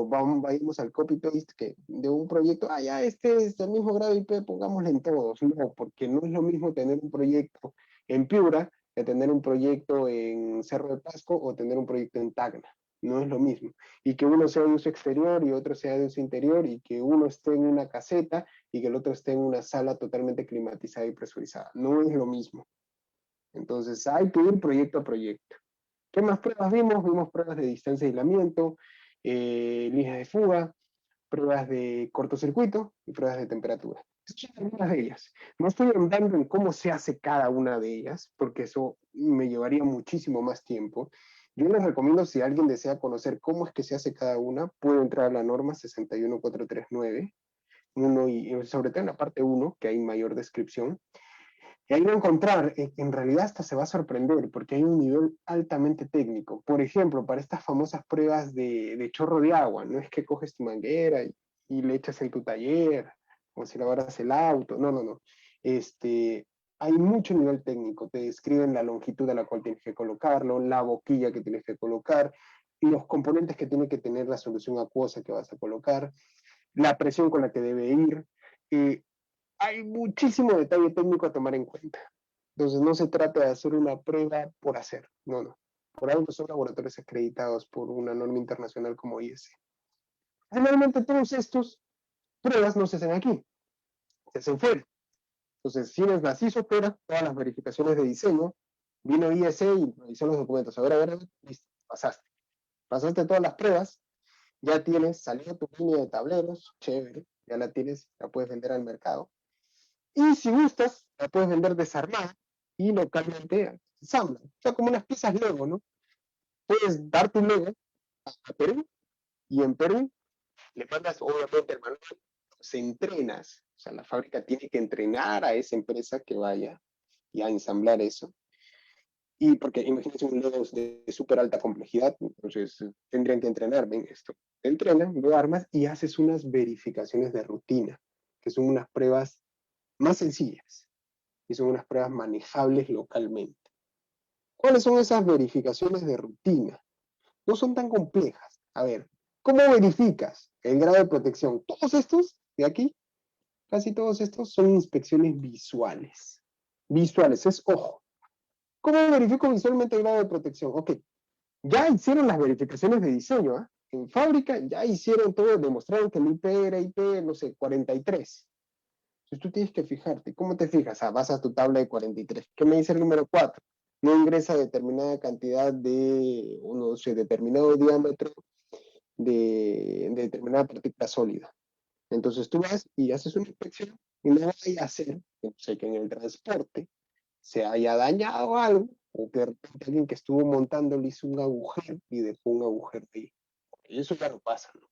vayamos al copy-paste que de un proyecto, ya este es del mismo grado IP, pongámosle en todos. No, porque no es lo mismo tener un proyecto en Piura que tener un proyecto en Cerro de Pasco o tener un proyecto en Tacna. No es lo mismo. Y que uno sea de uso exterior y otro sea de uso interior y que uno esté en una caseta y que el otro esté en una sala totalmente climatizada y presurizada. No es lo mismo. Entonces hay que ir proyecto a proyecto. ¿Qué más pruebas vimos? Vimos pruebas de distancia de aislamiento, líneas de fuga, pruebas de cortocircuito y pruebas de temperatura. Estas son algunas de ellas. No estoy andando en cómo se hace cada una de ellas, porque eso me llevaría muchísimo más tiempo. Yo les recomiendo, si alguien desea conocer cómo es que se hace cada una, puede entrar a la norma 61439, y sobre todo en la parte 1, que hay mayor descripción. Y ahí va a encontrar, en realidad hasta se va a sorprender, porque hay un nivel altamente técnico. Por ejemplo, para estas famosas pruebas de chorro de agua, no es que coges tu manguera y le echas en tu taller, como si lavaras el auto, no. Hay mucho nivel técnico, te describen la longitud a la cual tienes que colocarlo, la boquilla que tienes que colocar, los componentes que tiene que tener la solución acuosa que vas a colocar, la presión con la que debe ir. Hay muchísimo detalle técnico a tomar en cuenta. Entonces no se trata de hacer una prueba por hacer, no, no. Por algo son laboratorios acreditados por una norma internacional como IS. Generalmente todos estos pruebas no se hacen aquí, se hacen fuera. Entonces Siemens las hizo fuera, todas las verificaciones de diseño, vino IS y revisó los documentos. A ver, listo, pasaste. Pasaste todas las pruebas, ya tienes, salió tu línea de tableros, chévere, ya la tienes, la puedes vender al mercado. Y si gustas, la puedes vender desarmada y localmente ensambla. O sea, como unas piezas Lego, ¿no? Puedes dar tu Lego a Perú y en Perú le mandas obviamente el manual, se entrenas. O sea, la fábrica tiene que entrenar a esa empresa que vaya y a ensamblar eso. Y porque imagínense un Lego de súper alta complejidad, entonces tendrían que entrenar, ven esto. Te entrenan, lo armas y haces unas verificaciones de rutina, que son unas pruebas más sencillas y son unas pruebas manejables localmente. ¿Cuáles son esas verificaciones de rutina? No son tan complejas. A ver, ¿cómo verificas el grado de protección? Todos estos de aquí, casi todos estos son inspecciones visuales. Visuales, es ojo. ¿Cómo verifico visualmente el grado de protección? Ok, ya hicieron las verificaciones de diseño, ¿eh? En fábrica ya hicieron todo, demostraron que el IP era IP, no sé, 43. Entonces tú tienes que fijarte. ¿Cómo te fijas? Vas a tu tabla de 43. ¿Qué me dice el número 4? No ingresa determinada cantidad de, no sé, determinado diámetro de determinada partícula sólida. Entonces tú vas y haces una inspección y no vaya a ser, no sé, que en el transporte se haya dañado algo o que de repente alguien que estuvo montando le hizo un agujero y dejó un agujero ahí. Y eso ya no pasa, ¿no?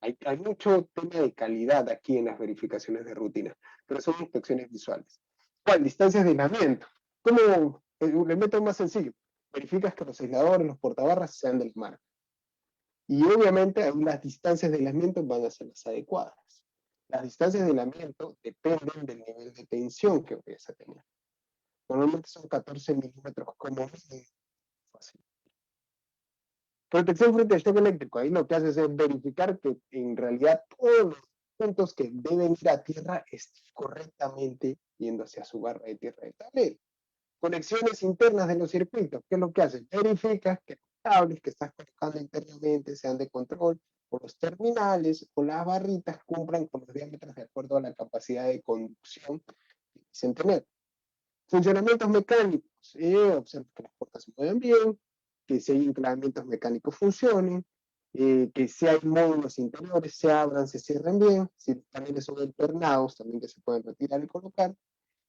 Hay mucho tema de calidad aquí en las verificaciones de rutina, pero son inspecciones visuales. ¿Cuál? Distancias de aislamiento. ¿Cómo? El método más sencillo. Verificas que los aisladores, los portabarras sean del marco. Y obviamente ahí las distancias de aislamiento van a ser las adecuadas. Las distancias de aislamiento dependen del nivel de tensión que vayas a tener. Normalmente son 14 milímetros como fácil. Protección frente al shock eléctrico. Ahí lo que haces es verificar que en realidad todos los puntos que deben ir a tierra estén correctamente yendo hacia su barra de tierra de tablero. Conexiones internas de los circuitos. ¿Qué es lo que haces? Verificas que los cables que estás colocando internamente sean de control, o los terminales o las barritas cumplan con los diámetros de acuerdo a la capacidad de conducción que dicen tener. Funcionamientos mecánicos. Observa que las puertas se mueven bien, que si hay enclavamientos mecánicos funcionen, que si hay módulos interiores se abran, se cierren bien, si los paneles son alternados también que se pueden retirar y colocar,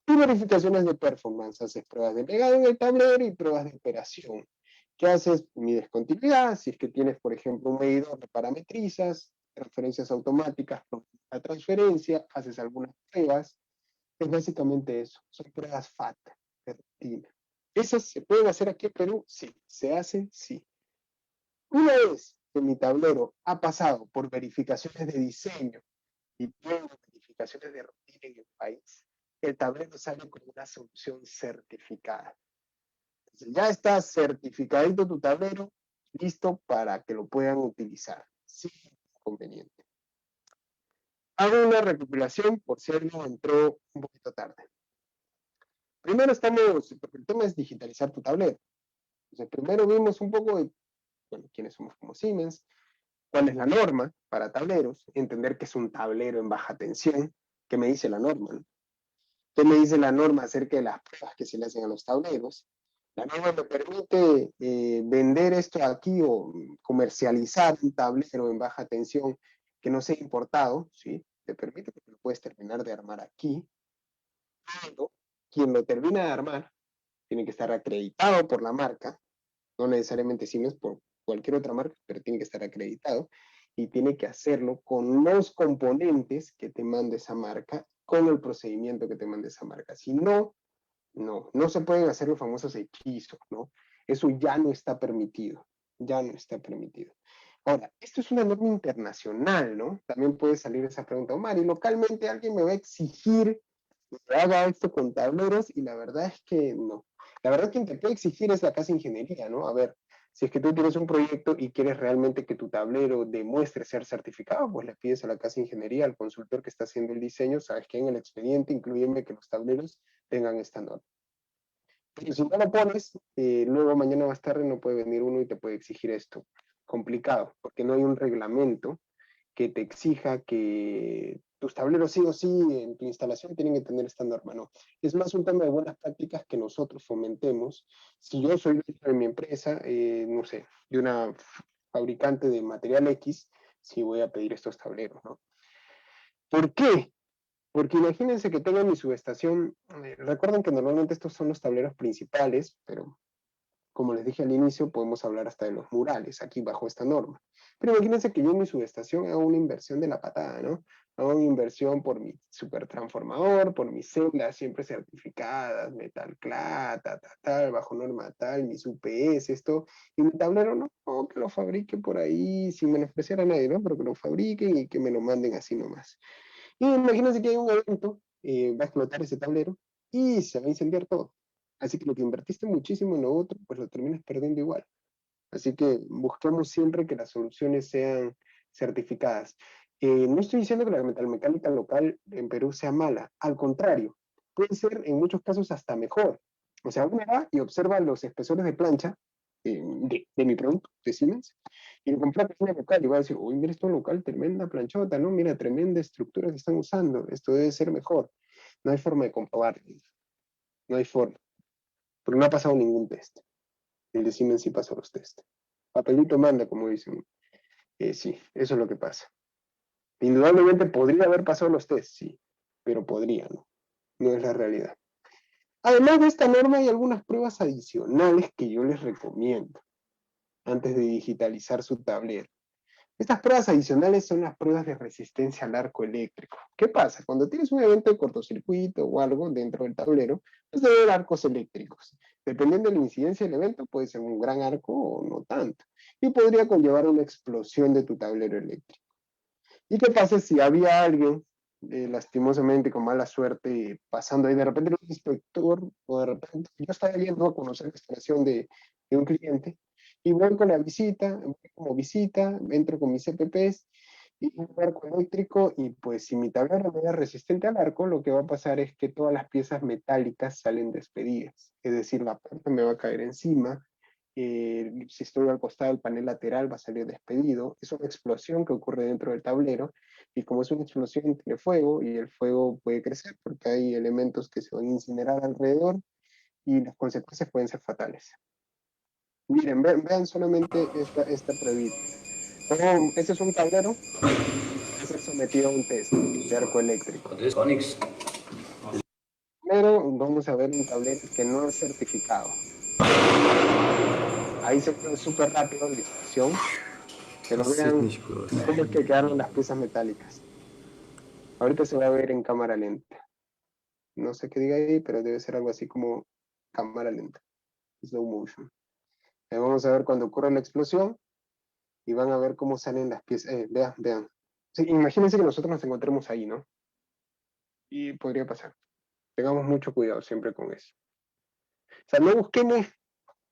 y verificaciones de performance, haces pruebas de legado en el tablero y pruebas de operación. ¿Qué haces? Mides continuidad, si es que tienes, por ejemplo, un medidor de parametrizas, referencias automáticas, la transferencia, haces algunas pruebas. Es básicamente eso, son pruebas FAT, de rutina. ¿Esas se pueden hacer aquí en Perú? Sí. ¿Se hacen? Sí. Una vez que mi tablero ha pasado por verificaciones de diseño y tiene verificaciones de rutina en el país, el tablero sale con una solución certificada. Entonces ya está certificadito tu tablero, listo para que lo puedan utilizar sin inconveniente. Hago una recuperación por si alguien entró un poquito tarde. Primero porque el tema es digitalizar tu tablero. Entonces, primero vimos un poco de, bueno, quiénes somos como Siemens, cuál es la norma para tableros, entender qué es un tablero en baja tensión, qué me dice la norma, ¿no? ¿Qué me dice la norma acerca de las pruebas que se le hacen a los tableros? La norma me permite vender esto aquí o comercializar un tablero en baja tensión que no sea importado, ¿sí? Te permite porque lo puedes terminar de armar aquí, pero quien lo termina de armar tiene que estar acreditado por la marca, no necesariamente Siemens, por cualquier otra marca, pero tiene que estar acreditado y tiene que hacerlo con los componentes que te mande esa marca, con el procedimiento que te mande esa marca. Si no, no se pueden hacer los famosos hechizos, ¿no? Eso ya no está permitido, ya no está permitido. Ahora, esto es una norma internacional, ¿no? También puede salir esa pregunta, Omar, y localmente alguien me va a exigir que haga esto con tableros, y la verdad es que no. La verdad que quien te puede exigir es la casa de ingeniería, ¿no? A ver, Si es que tú tienes un proyecto y quieres realmente que tu tablero demuestre ser certificado, pues le pides a la casa de ingeniería, al consultor que está haciendo el diseño, sabes que en el expediente incluyeme que los tableros tengan esta norma. Pero si no lo pones, luego mañana más tarde no puede venir uno y te puede exigir esto. Complicado, porque no hay un reglamento que te exija que tus tableros sí o sí en tu instalación tienen que tener esta norma, no. Es más un tema de buenas prácticas que nosotros fomentemos. Si yo soy dueño de mi empresa, no sé, de una fabricante de material X, sí voy a pedir estos tableros, ¿no? ¿Por qué? Porque imagínense que tengan mi subestación, recuerden que normalmente estos son los tableros principales, pero como les dije al inicio, podemos hablar hasta de los murales, aquí bajo esta norma. Pero imagínense que yo en mi subestación hago una inversión de la patada, ¿no? Hago una inversión por mi supertransformador, por mis celdas siempre certificadas, metal CLA, tal, bajo norma tal, mis UPS, esto, y mi tablero no, que lo fabrique por ahí, sin menospreciar a nadie, ¿no? Pero que lo fabriquen y que me lo manden así nomás. Y imagínense que hay un evento, va a explotar ese tablero y se va a incendiar todo. Así que lo que invertiste muchísimo en lo otro, pues lo terminas perdiendo igual. Así que busquemos siempre que las soluciones sean certificadas. No estoy diciendo que la metalmecánica local en Perú sea mala, al contrario, puede ser en muchos casos hasta mejor. O sea, uno va y observa los espesores de plancha de mi producto, de Siemens, y lo compra en local y va a decir, uy, mira esto local, tremenda planchota, ¿no? Mira, tremenda estructura que están usando, esto debe ser mejor. No hay forma de comprobarlo, no hay forma, porque no ha pasado ningún test. El de Siemens sí pasó los test. Papelito manda, como dicen. Sí, eso es lo que pasa. Indudablemente podría haber pasado los test, sí, pero podría, ¿no? No es la realidad. Además de esta norma, hay algunas pruebas adicionales que yo les recomiendo antes de digitalizar su tablero. Estas pruebas adicionales son las pruebas de resistencia al arco eléctrico. ¿Qué pasa? Cuando tienes un evento de cortocircuito o algo dentro del tablero, pues debe haber arcos eléctricos. Dependiendo de la incidencia del evento, puede ser un gran arco o no tanto. Y podría conllevar una explosión de tu tablero eléctrico. ¿Y qué pasa si había alguien, lastimosamente, con mala suerte, pasando ahí de repente un inspector, o de repente, yo estaba yendo a conocer la instalación de un cliente, y voy con la visita, voy como visita, entro con mis CPPs, y un arco eléctrico, y pues si mi tablero no es resistente al arco, lo que va a pasar es que todas las piezas metálicas salen despedidas, es decir, la puerta me va a caer encima, si estoy al costado del panel lateral va a salir despedido, es una explosión que ocurre dentro del tablero, y como es una explosión tiene fuego, y el fuego puede crecer porque hay elementos que se van a incinerar alrededor, y las consecuencias pueden ser fatales. Miren, vean solamente esta pruebita. Este es un tablero que se ha sometido a un test de arco eléctrico. Primero vamos a ver un tablero que no es certificado. Ahí se ve súper rápido la inspección. Pero vean cómo es que quedaron las piezas metálicas. Ahorita se va a ver en cámara lenta. No sé qué diga ahí, pero debe ser algo así como cámara lenta. Slow motion. Ahí vamos a ver cuando ocurre la explosión y van a ver cómo salen las piezas. Vean. Sí, imagínense que nosotros nos encontremos ahí, ¿no? Y podría pasar. Tengamos mucho cuidado siempre con eso. O sea, no busquemos.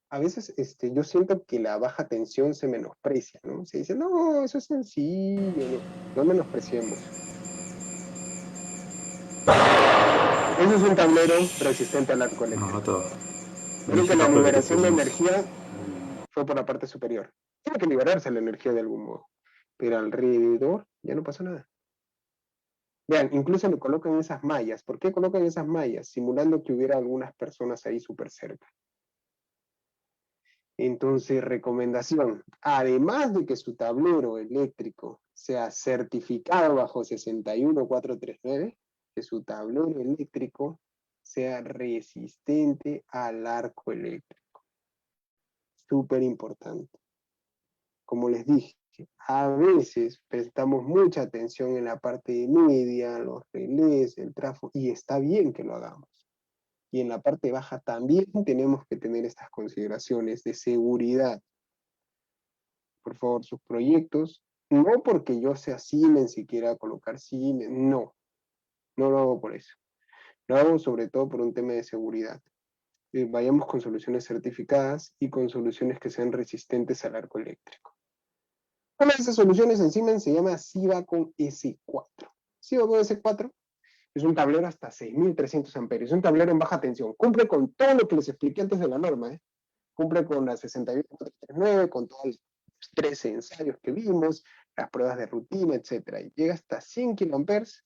A veces yo siento que la baja tensión se menosprecia, ¿no? Se dice, no, eso es sencillo, no menospreciemos. Eso es un tablero resistente al arco eléctrico. Creo que la liberación de energía fue por la parte superior. Tiene que liberarse la energía de algún modo. Pero alrededor ya no pasó nada. Vean, incluso le colocan esas mallas. ¿Por qué colocan esas mallas? Simulando que hubiera algunas personas ahí súper cerca. Entonces, recomendación, además de que su tablero eléctrico sea certificado bajo 61439, que su tablero eléctrico sea resistente al arco eléctrico. Súper importante. Como les dije, a veces prestamos mucha atención en la parte de media, los relés, el trafo, y está bien que lo hagamos. Y en la parte baja también tenemos que tener estas consideraciones de seguridad. Por favor, sus proyectos, no porque yo sea Siemens y quiera colocar Siemens, no lo hago por eso. Lo hago sobre todo por un tema de seguridad. vayamos con soluciones certificadas y con soluciones que sean resistentes al arco eléctrico. Una de esas soluciones en Siemens se llama Sivacon S4. Sivacon S4 es un tablero hasta 6.300 amperios, es un tablero en baja tensión, cumple con todo lo que les expliqué antes de la norma, ¿eh? Cumple con la 61439, con todos los 13 ensayos que vimos, las pruebas de rutina, etc. Y llega hasta 100 kiloamperes.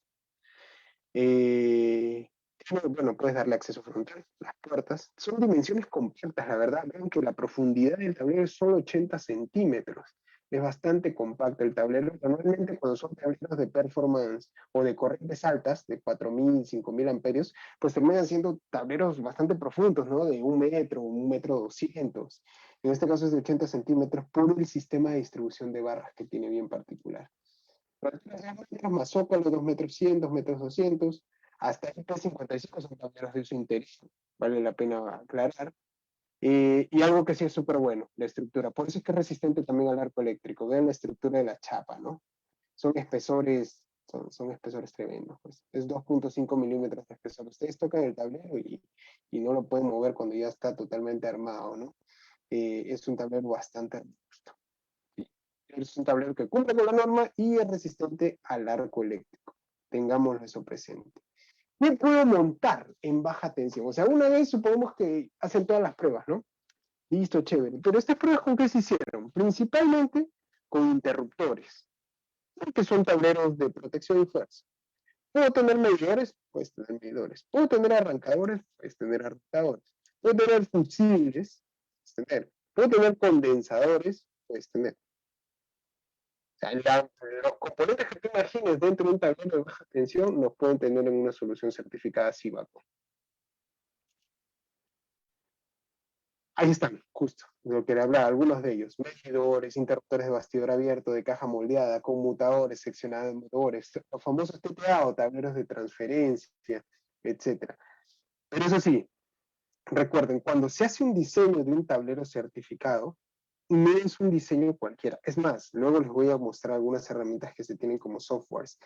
Bueno, puedes darle acceso frontal, las puertas. Son dimensiones compactas, la verdad. Vean que la profundidad del tablero es solo 80 centímetros. Es bastante compacto el tablero. Normalmente cuando son tableros de performance o de corrientes altas, de 4.000, 5.000 amperios, pues terminan siendo tableros bastante profundos, ¿no? De 1 metro, 1,2 metros. En este caso es de 80 centímetros por el sistema de distribución de barras que tiene bien particular. Más zócalo, 2,100 metros, 2,2 metros, hasta IP55 son tableros de uso interior, vale la pena aclarar. Y algo que sí es súper bueno, la estructura. Por eso es que es resistente también al arco eléctrico. Vean la estructura de la chapa, ¿no? Son espesores, son espesores tremendos. Pues. Es 2,5 milímetros de espesor. Ustedes tocan el tablero y no lo pueden mover cuando ya está totalmente armado, ¿no? Es un tablero bastante robusto. Es un tablero que cumple con la norma y es resistente al arco eléctrico. Tengámoslo eso presente. ¿Qué puedo montar en baja tensión? O sea, una vez supongamos que hacen todas las pruebas, ¿no? Listo, chévere. Pero estas pruebas, ¿con qué se hicieron? Principalmente con interruptores, que son tableros de protección y fuerza. ¿Puedo tener medidores? Puedes tener medidores. ¿Puedo tener arrancadores? Puedes tener arrancadores. ¿Puedo tener fusibles? Puedes tener. ¿Puedo tener condensadores? Puedes tener. O sea, los componentes que tú imagines dentro de un tablero de baja tensión los pueden tener en una solución certificada Sivacon. Ahí están, justo, de lo que le hablaba, algunos de ellos. Medidores, interruptores de bastidor abierto, de caja moldeada, conmutadores, seccionadores, los famosos TPA o tableros de transferencia, etc. Pero eso sí, recuerden, cuando se hace un diseño de un tablero certificado, no es un diseño cualquiera. Es más, luego les voy a mostrar algunas herramientas que se tienen como softwares.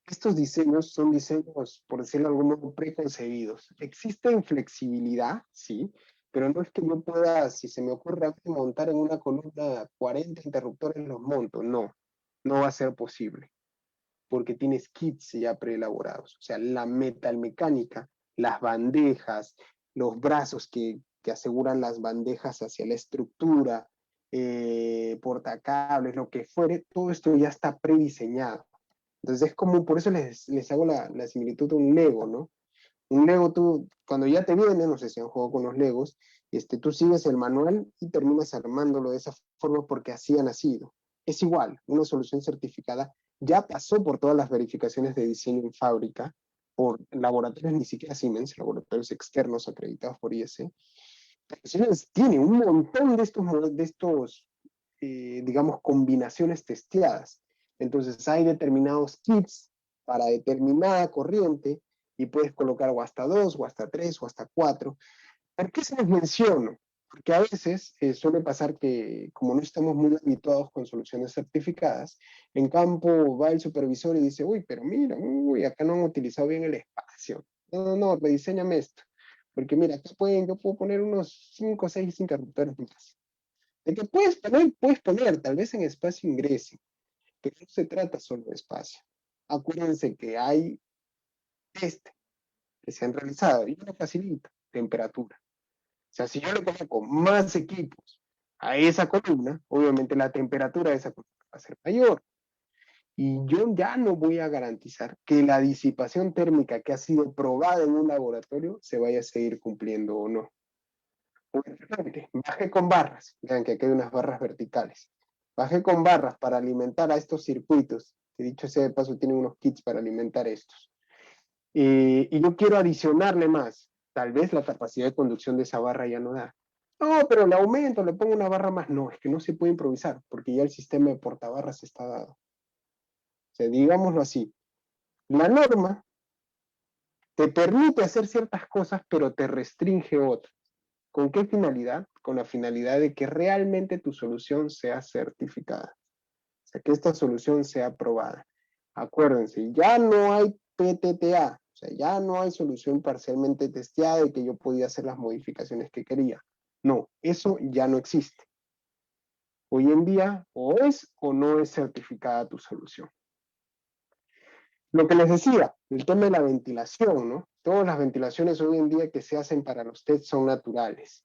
Estos diseños son diseños, por decirlo de algún modo, preconcebidos. Existen flexibilidad, sí, pero no es que yo pueda, si se me ocurre montar en una columna 40 interruptores, los monto. No, no va a ser posible, porque tienes kits ya preelaborados. O sea, la metalmecánica, las bandejas, los brazos que aseguran las bandejas hacia la estructura, portacables, lo que fuere, todo esto ya está prediseñado. Entonces es como, por eso les hago la similitud de un Lego, ¿no? Un Lego tú, cuando ya te viene, no sé si han jugado con los Legos, tú sigues el manual y terminas armándolo de esa forma porque así ha nacido. Es igual, una solución certificada ya pasó por todas las verificaciones de diseño en fábrica, por laboratorios, ni siquiera Siemens, laboratorios externos acreditados por IEC. Siemens tiene un montón de estos digamos, combinaciones testeadas. Entonces hay determinados kits para determinada corriente y puedes colocar o hasta 2, o hasta 3, o hasta 4. ¿Por qué se les menciono? Porque a veces suele pasar que, como no estamos muy habituados con soluciones certificadas, en campo va el supervisor y dice, uy, pero mira, uy, acá no han utilizado bien el espacio. No, rediseñame esto. Porque mira, acá yo puedo poner unos 5 o 6 interruptores más. De que puedes poner, tal vez en espacio ingrese, pero no se trata solo de espacio. Acuérdense que hay test que se han realizado y uno facilita temperatura. O sea, si yo le coloco más equipos a esa columna, obviamente la temperatura de esa columna va a ser mayor. Y yo ya no voy a garantizar que la disipación térmica que ha sido probada en un laboratorio se vaya a seguir cumpliendo o no. Bajé con barras, vean que aquí hay unas barras verticales. Bajé con barras para alimentar a estos circuitos, que dicho sea de paso tienen unos kits para alimentar estos. Y yo quiero adicionarle más. Tal vez la capacidad de conducción de esa barra ya no da. No, pero le aumento, le pongo una barra más. No, es que no se puede improvisar, porque ya el sistema de portabarras está dado. O sea, digámoslo así. La norma te permite hacer ciertas cosas, pero te restringe otras. ¿Con qué finalidad? Con la finalidad de que realmente tu solución sea certificada. O sea, que esta solución sea aprobada. Acuérdense, ya no hay PTTA, o sea, ya no hay solución parcialmente testeada y que yo podía hacer las modificaciones que quería. No, eso ya no existe. Hoy en día, o es o no es certificada tu solución. Lo que les decía, el tema de la ventilación, ¿no? Todas las ventilaciones hoy en día que se hacen para los tests son naturales.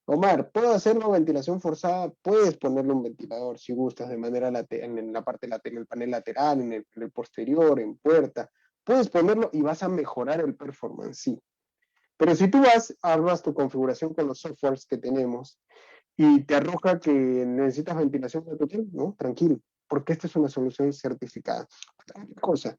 Omar, ¿puedo hacerlo ventilación forzada? Puedes ponerle un ventilador si gustas de manera lateral, en la parte lateral, en el panel lateral, en el posterior, en puerta. Puedes ponerlo y vas a mejorar el performance, sí. Pero si tú armas tu configuración con los softwares que tenemos y te arroja que necesitas ventilación natural, ¿no? Tranquilo, porque esta es una solución certificada. Otra cosa,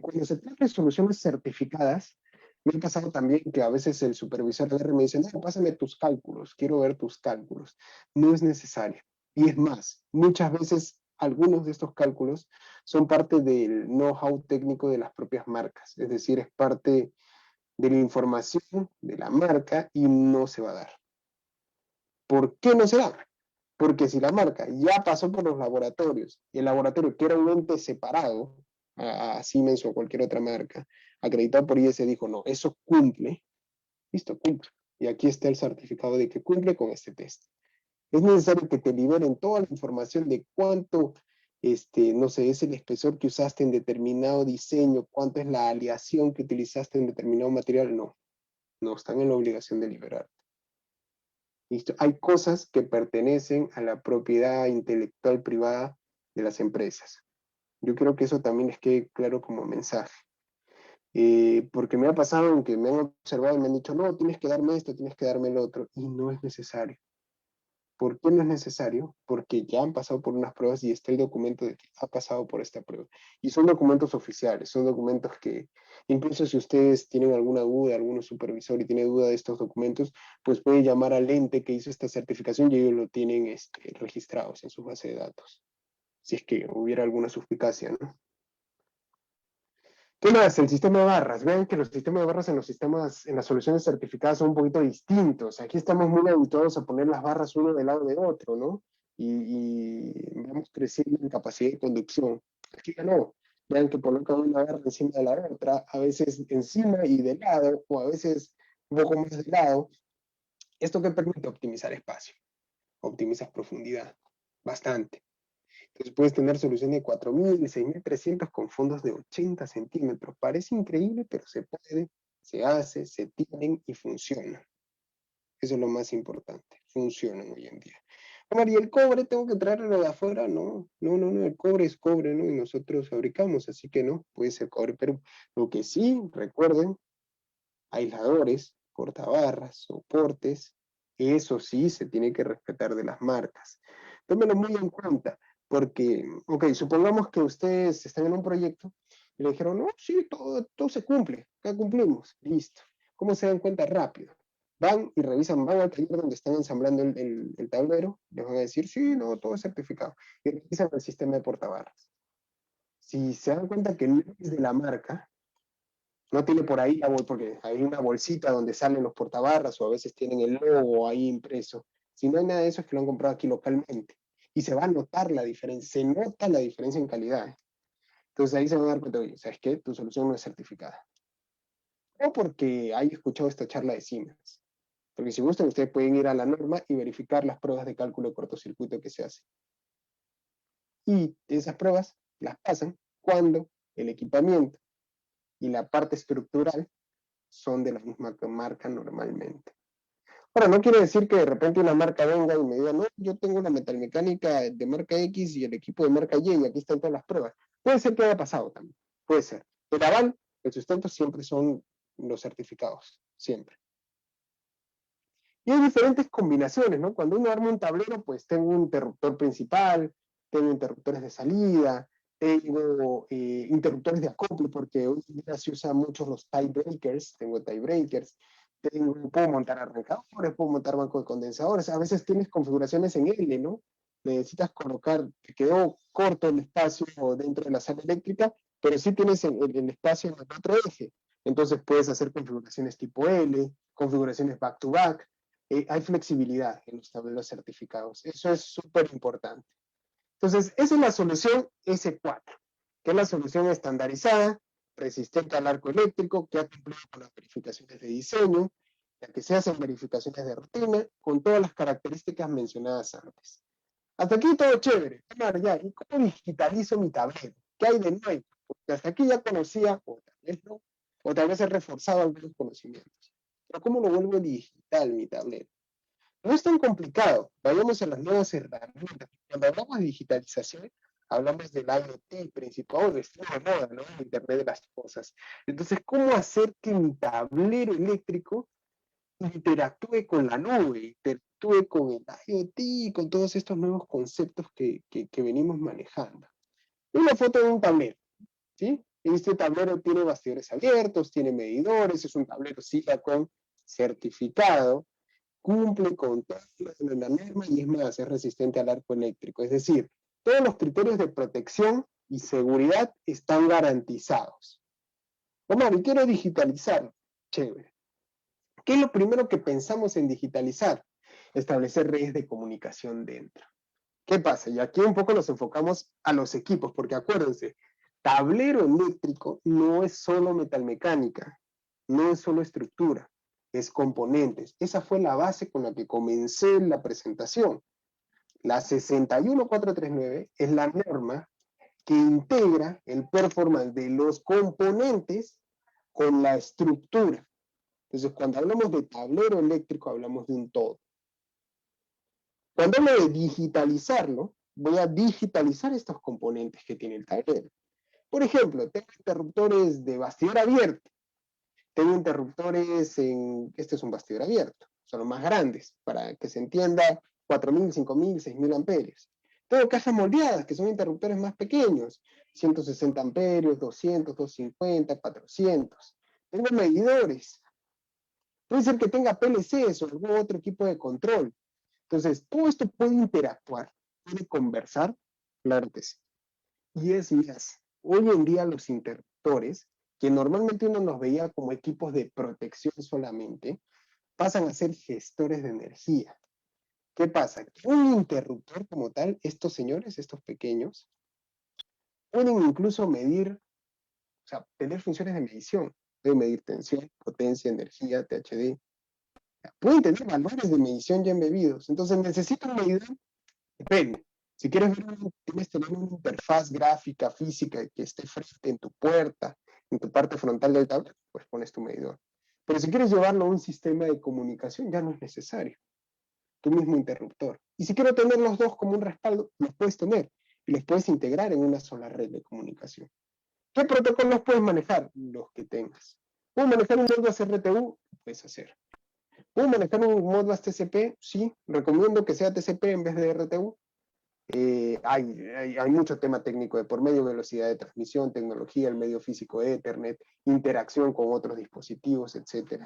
cuando se trata de soluciones certificadas, me ha pasado también que a veces el supervisor de R me dice, no, pásame tus cálculos, quiero ver tus cálculos. No es necesario. Y es más, muchas veces algunos de estos cálculos son parte del know-how técnico de las propias marcas, es decir, es parte de la información de la marca y no se va a dar. ¿Por qué no se da? Porque si la marca ya pasó por los laboratorios y el laboratorio, que era un ente separado a Siemens o cualquier otra marca, acreditado por IS, dijo, no, eso cumple, listo, cumple. Y aquí está el certificado de que cumple con este test. Es necesario que te liberen toda la información de cuánto, no sé, es el espesor que usaste en determinado diseño, cuánto es la aleación que utilizaste en determinado material. No, no están en la obligación de liberar. ¿Listo? Hay cosas que pertenecen a la propiedad intelectual privada de las empresas. Yo creo que eso también les quede claro como mensaje. Porque me ha pasado que me han observado y me han dicho, no, tienes que darme esto, tienes que darme el otro, y no es necesario. ¿Por qué no es necesario? Porque ya han pasado por unas pruebas y está el documento de que ha pasado por esta prueba. Y son documentos oficiales, son documentos que, incluso si ustedes tienen alguna duda, algún supervisor y tiene duda de estos documentos, pues puede llamar al ente que hizo esta certificación y ellos lo tienen registrados en su base de datos. Si es que hubiera alguna suspicacia, ¿no? ¿Qué más? El sistema de barras. Vean que los sistemas de barras en las soluciones certificadas son un poquito distintos. Aquí estamos muy habituados a poner las barras uno del lado de otro, ¿no? Y vamos creciendo en capacidad de conducción. Aquí ya no. Vean que colocan una barra encima de la otra, a veces encima y de lado, o a veces un poco más de lado. ¿Esto qué permite? Optimizar espacio. Optimizas profundidad. Bastante. Entonces puedes tener soluciones de 4.000, 6.300 con fondos de 80 centímetros. Parece increíble, pero se puede, se hace, se tienen y funcionan. Eso es lo más importante. Funcionan hoy en día. Omar, ¿y el cobre tengo que traerlo de afuera? No, el cobre es cobre, ¿no? Y nosotros fabricamos, así que no, puede ser cobre. Pero lo que sí, recuerden, aisladores, cortabarras, soportes, eso sí se tiene que respetar de las marcas. Tómenlo muy en cuenta. Porque, ok, supongamos que ustedes están en un proyecto y le dijeron, no, sí, todo se cumple, acá cumplimos, listo. ¿Cómo se dan cuenta? Rápido. Van y revisan, van al taller donde están ensamblando el tablero, les van a decir, sí, no, todo es certificado. Y revisan el sistema de portabarras. Si se dan cuenta que no es de la marca, no tiene por ahí, porque hay una bolsita donde salen los portabarras o a veces tienen el logo ahí impreso. Si no hay nada de eso es que lo han comprado aquí localmente. Y se va a notar la diferencia, se nota la diferencia en calidad. Entonces ahí se van a dar cuenta, oye, ¿sabes qué? Tu solución no es certificada. O porque hay escuchado esta charla de Siemens. Porque si gustan, ustedes pueden ir a la norma y verificar las pruebas de cálculo de cortocircuito que se hacen. Y esas pruebas las pasan cuando el equipamiento y la parte estructural son de la misma marca normalmente. Ahora, no quiere decir que de repente una marca venga y me diga, no, yo tengo la metalmecánica de marca X y el equipo de marca Y aquí están todas las pruebas. Puede ser que haya pasado también, puede ser. El aval, el sustento siempre son los certificados, siempre. Y hay diferentes combinaciones, ¿no? Cuando uno arma un tablero, pues tengo un interruptor principal, tengo interruptores de salida, tengo interruptores de acople, porque hoy en día se usan muchos los tie breakers, tengo tie breakers, puedo montar arrancadores, puedo montar bancos de condensadores, a veces tienes configuraciones en L, ¿no? Necesitas colocar, te quedó corto el espacio dentro de la sala eléctrica, pero sí tienes el espacio en el otro eje, entonces puedes hacer configuraciones tipo L, configuraciones back-to-back, hay flexibilidad en los tableros certificados, eso es súper importante. Entonces, esa es la solución S4, que es la solución estandarizada, resistente al arco eléctrico, que ha cumplido con las verificaciones de diseño, ya que se hacen verificaciones de rutina, con todas las características mencionadas antes. Hasta aquí todo chévere. Omar, ya, ¿y cómo digitalizo mi tablero? ¿Qué hay de nuevo? Porque hasta aquí ya conocía, o tal vez no, o tal vez he reforzado algunos conocimientos. Pero ¿cómo lo vuelvo digital mi tablero? No es tan complicado. Vayamos a las nuevas herramientas. Cuando hablamos de digitalización, hablamos del IoT principal, de estilo de moda, ¿no? El Internet de las cosas. Entonces, ¿cómo hacer que mi tablero eléctrico interactúe con la nube, interactúe con el IoT, con todos estos nuevos conceptos que venimos manejando? Una foto de un tablero, ¿sí? Este tablero tiene bastidores abiertos, tiene medidores, es un tablero Silicon certificado, cumple con todas las normas y es más, es resistente al arco eléctrico. Es decir, todos los criterios de protección y seguridad están garantizados. Omar, y quiero digitalizar. Chévere. ¿Qué es lo primero que pensamos en digitalizar? Establecer redes de comunicación dentro. ¿Qué pasa? Y aquí un poco nos enfocamos a los equipos, porque acuérdense, tablero eléctrico no es solo metalmecánica, no es solo estructura, es componentes. Esa fue la base con la que comencé la presentación. La 61439 es la norma que integra el performance de los componentes con la estructura. Entonces, cuando hablamos de tablero eléctrico, hablamos de un todo. Cuando hablo de digitalizarlo, voy a digitalizar estos componentes que tiene el tablero. Por ejemplo, tengo interruptores de bastidor abierto. Tengo interruptores este es un bastidor abierto, son los más grandes, para que se entienda, 4.000, 5.000, 6.000 amperios. Tengo cajas moldeadas, que son interruptores más pequeños, 160 amperios, 200, 250, 400. Tengo medidores. Puede ser que tenga PLCs o algún otro equipo de control. Entonces, todo esto puede interactuar, puede conversar, claro que sí. Y es más, hoy en día los interruptores, que normalmente uno los veía como equipos de protección solamente, pasan a ser gestores de energía. ¿Qué pasa? Un interruptor como tal, estos señores, estos pequeños, pueden incluso medir, o sea, tener funciones de medición. Pueden medir tensión, potencia, energía, THD. Pueden tener valores de medición ya embebidos. Entonces, ¿necesito un medidor? Depende. Si quieres ver, tienes que tener una interfaz gráfica, física, que esté frente en tu puerta, en tu parte frontal del tablero, pues pones tu medidor. Pero si quieres llevarlo a un sistema de comunicación, ya no es necesario. Tu mismo interruptor. Y si quiero tener los dos como un respaldo, los puedes tener y los puedes integrar en una sola red de comunicación. ¿Qué protocolos puedes manejar? Los que tengas. ¿Puedo manejar un Modbus RTU? Lo puedes hacer. ¿Puedo manejar un Modbus TCP? Sí, recomiendo que sea TCP en vez de RTU. Hay mucho tema técnico de por medio, velocidad de transmisión, tecnología, el medio físico de Ethernet, interacción con otros dispositivos, etc.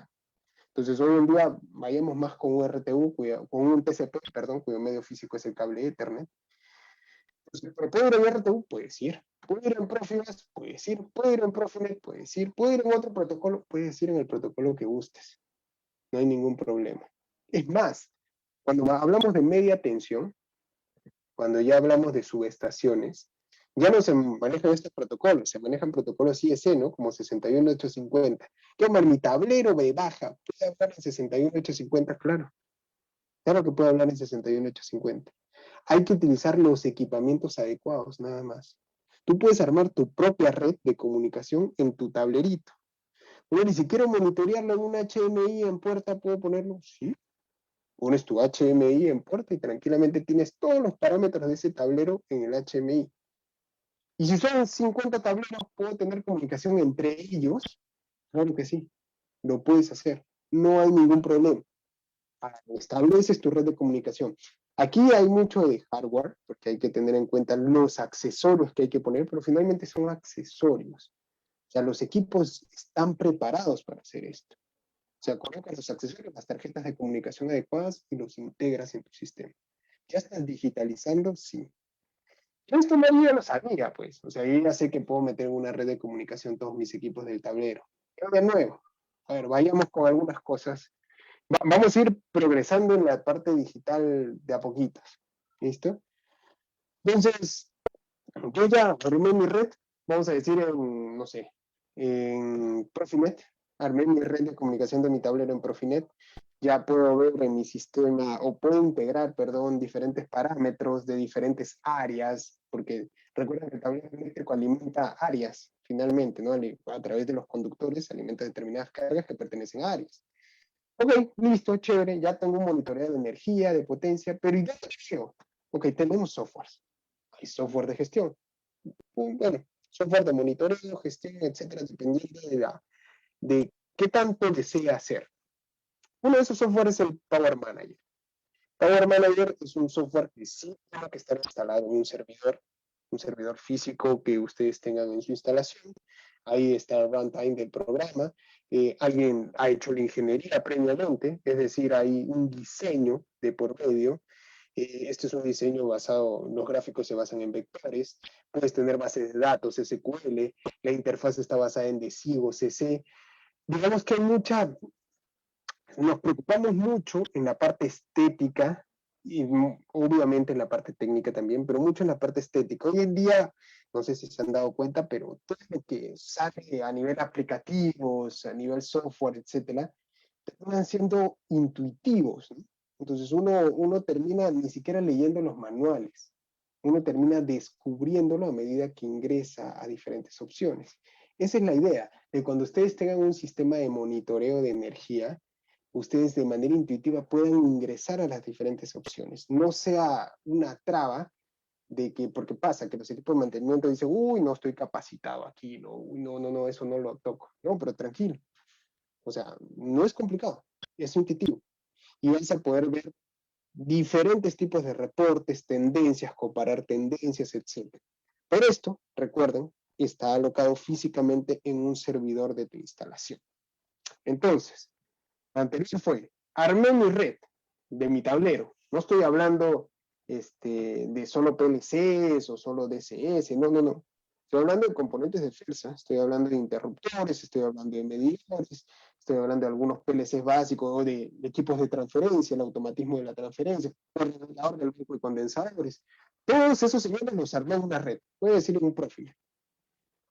Entonces hoy en día vayamos más con un RTU, con un TCP, perdón, cuyo medio físico es el cable Ethernet. Entonces, ¿pero puedo ir en RTU? Puedes ir. ¿Puedo ir en Profibus? Puedes ir. ¿Puedo ir en Profinet? Puedes ir. ¿Puedo ir en otro protocolo? Puedes ir en el protocolo que gustes. No hay ningún problema. Es más, cuando hablamos de media tensión, cuando ya hablamos de subestaciones, ya no se manejan estos protocolos, se manejan protocolos IEC, ¿no? Como 61850. ¿Qué hombre, mi tablero me baja? ¿Puede hablar en 61850? Claro. Claro que puede hablar en 61850. Hay que utilizar los equipamientos adecuados, nada más. Tú puedes armar tu propia red de comunicación en tu tablerito. Bueno, y si quiero monitorearlo en un HMI en puerta, ¿puedo ponerlo? Sí. Pones tu HMI en puerta y tranquilamente tienes todos los parámetros de ese tablero en el HMI. Y si son 50 tableros, ¿puedo tener comunicación entre ellos? Claro que sí, lo puedes hacer. No hay ningún problema. Estableces tu red de comunicación. Aquí hay mucho de hardware, porque hay que tener en cuenta los accesorios que hay que poner, pero finalmente son accesorios. O sea, los equipos están preparados para hacer esto. O sea, colocas los accesorios, las tarjetas de comunicación adecuadas y los integras en tu sistema. ¿Ya estás digitalizando? Sí. Yo esto no ya lo sabía, pues. O sea, yo ya sé que puedo meter en una red de comunicación todos mis equipos del tablero. Pero de nuevo, a ver, vayamos con algunas cosas. Vamos a ir progresando en la parte digital de a poquitos. ¿Listo? Entonces, yo ya armé mi red, vamos a decir en, no sé, en Profinet, armé mi red de comunicación de mi tablero en Profinet, ya puedo ver en mi sistema, o puedo integrar, perdón, diferentes parámetros de diferentes áreas, porque recuerda que el tablero eléctrico alimenta áreas, finalmente, ¿no? A través de los conductores alimenta determinadas cargas que pertenecen a áreas. Ok, listo, chévere, ya tengo un monitoreo de energía, de potencia, pero ¿y de gestión? Ok, tenemos softwares. Hay software de gestión. Bueno, software de monitoreo, gestión, etcétera, dependiendo de qué tanto desea hacer. Uno de esos softwares es el Power Manager. Power Manager es un software que sí tiene que estar instalado en un servidor físico que ustedes tengan en su instalación. Ahí está el runtime del programa. Alguien ha hecho la ingeniería previamente, es decir, hay un diseño de por medio. Este es un diseño basado, los gráficos se basan en vectores, puedes tener bases de datos, SQL, la interfaz está basada en Decibo, CC. Digamos que hay nos preocupamos mucho en la parte estética y obviamente en la parte técnica también, pero mucho en la parte estética. Hoy en día, no sé si se han dado cuenta, pero todo lo que sale a nivel aplicativos, a nivel software, etcétera, terminan siendo intuitivos, ¿no? Entonces uno termina ni siquiera leyendo los manuales, uno termina descubriéndolo a medida que ingresa a diferentes opciones. Esa es la idea, de cuando ustedes tengan un sistema de monitoreo de energía, ustedes de manera intuitiva pueden ingresar a las diferentes opciones. No sea una traba de que, porque pasa que los equipos de mantenimiento dicen, uy, no estoy capacitado aquí, no, uy, no, eso no lo toco. No, pero tranquilo. O sea, no es complicado, es intuitivo. Y vas a poder ver diferentes tipos de reportes, tendencias, comparar tendencias, etc. Pero esto, recuerden, está alocado físicamente en un servidor de tu instalación. Entonces, anterior fue, armé mi red de mi tablero. No estoy hablando de solo PLCs o solo DCS, no. Estoy hablando de componentes de FERSA, estoy hablando de interruptores, estoy hablando de medidores, estoy hablando de algunos PLCs básicos o de equipos de transferencia, el automatismo de la transferencia, el regulador del grupo de condensadores. Todos esos señores los armé en una red, voy a decir en un profil.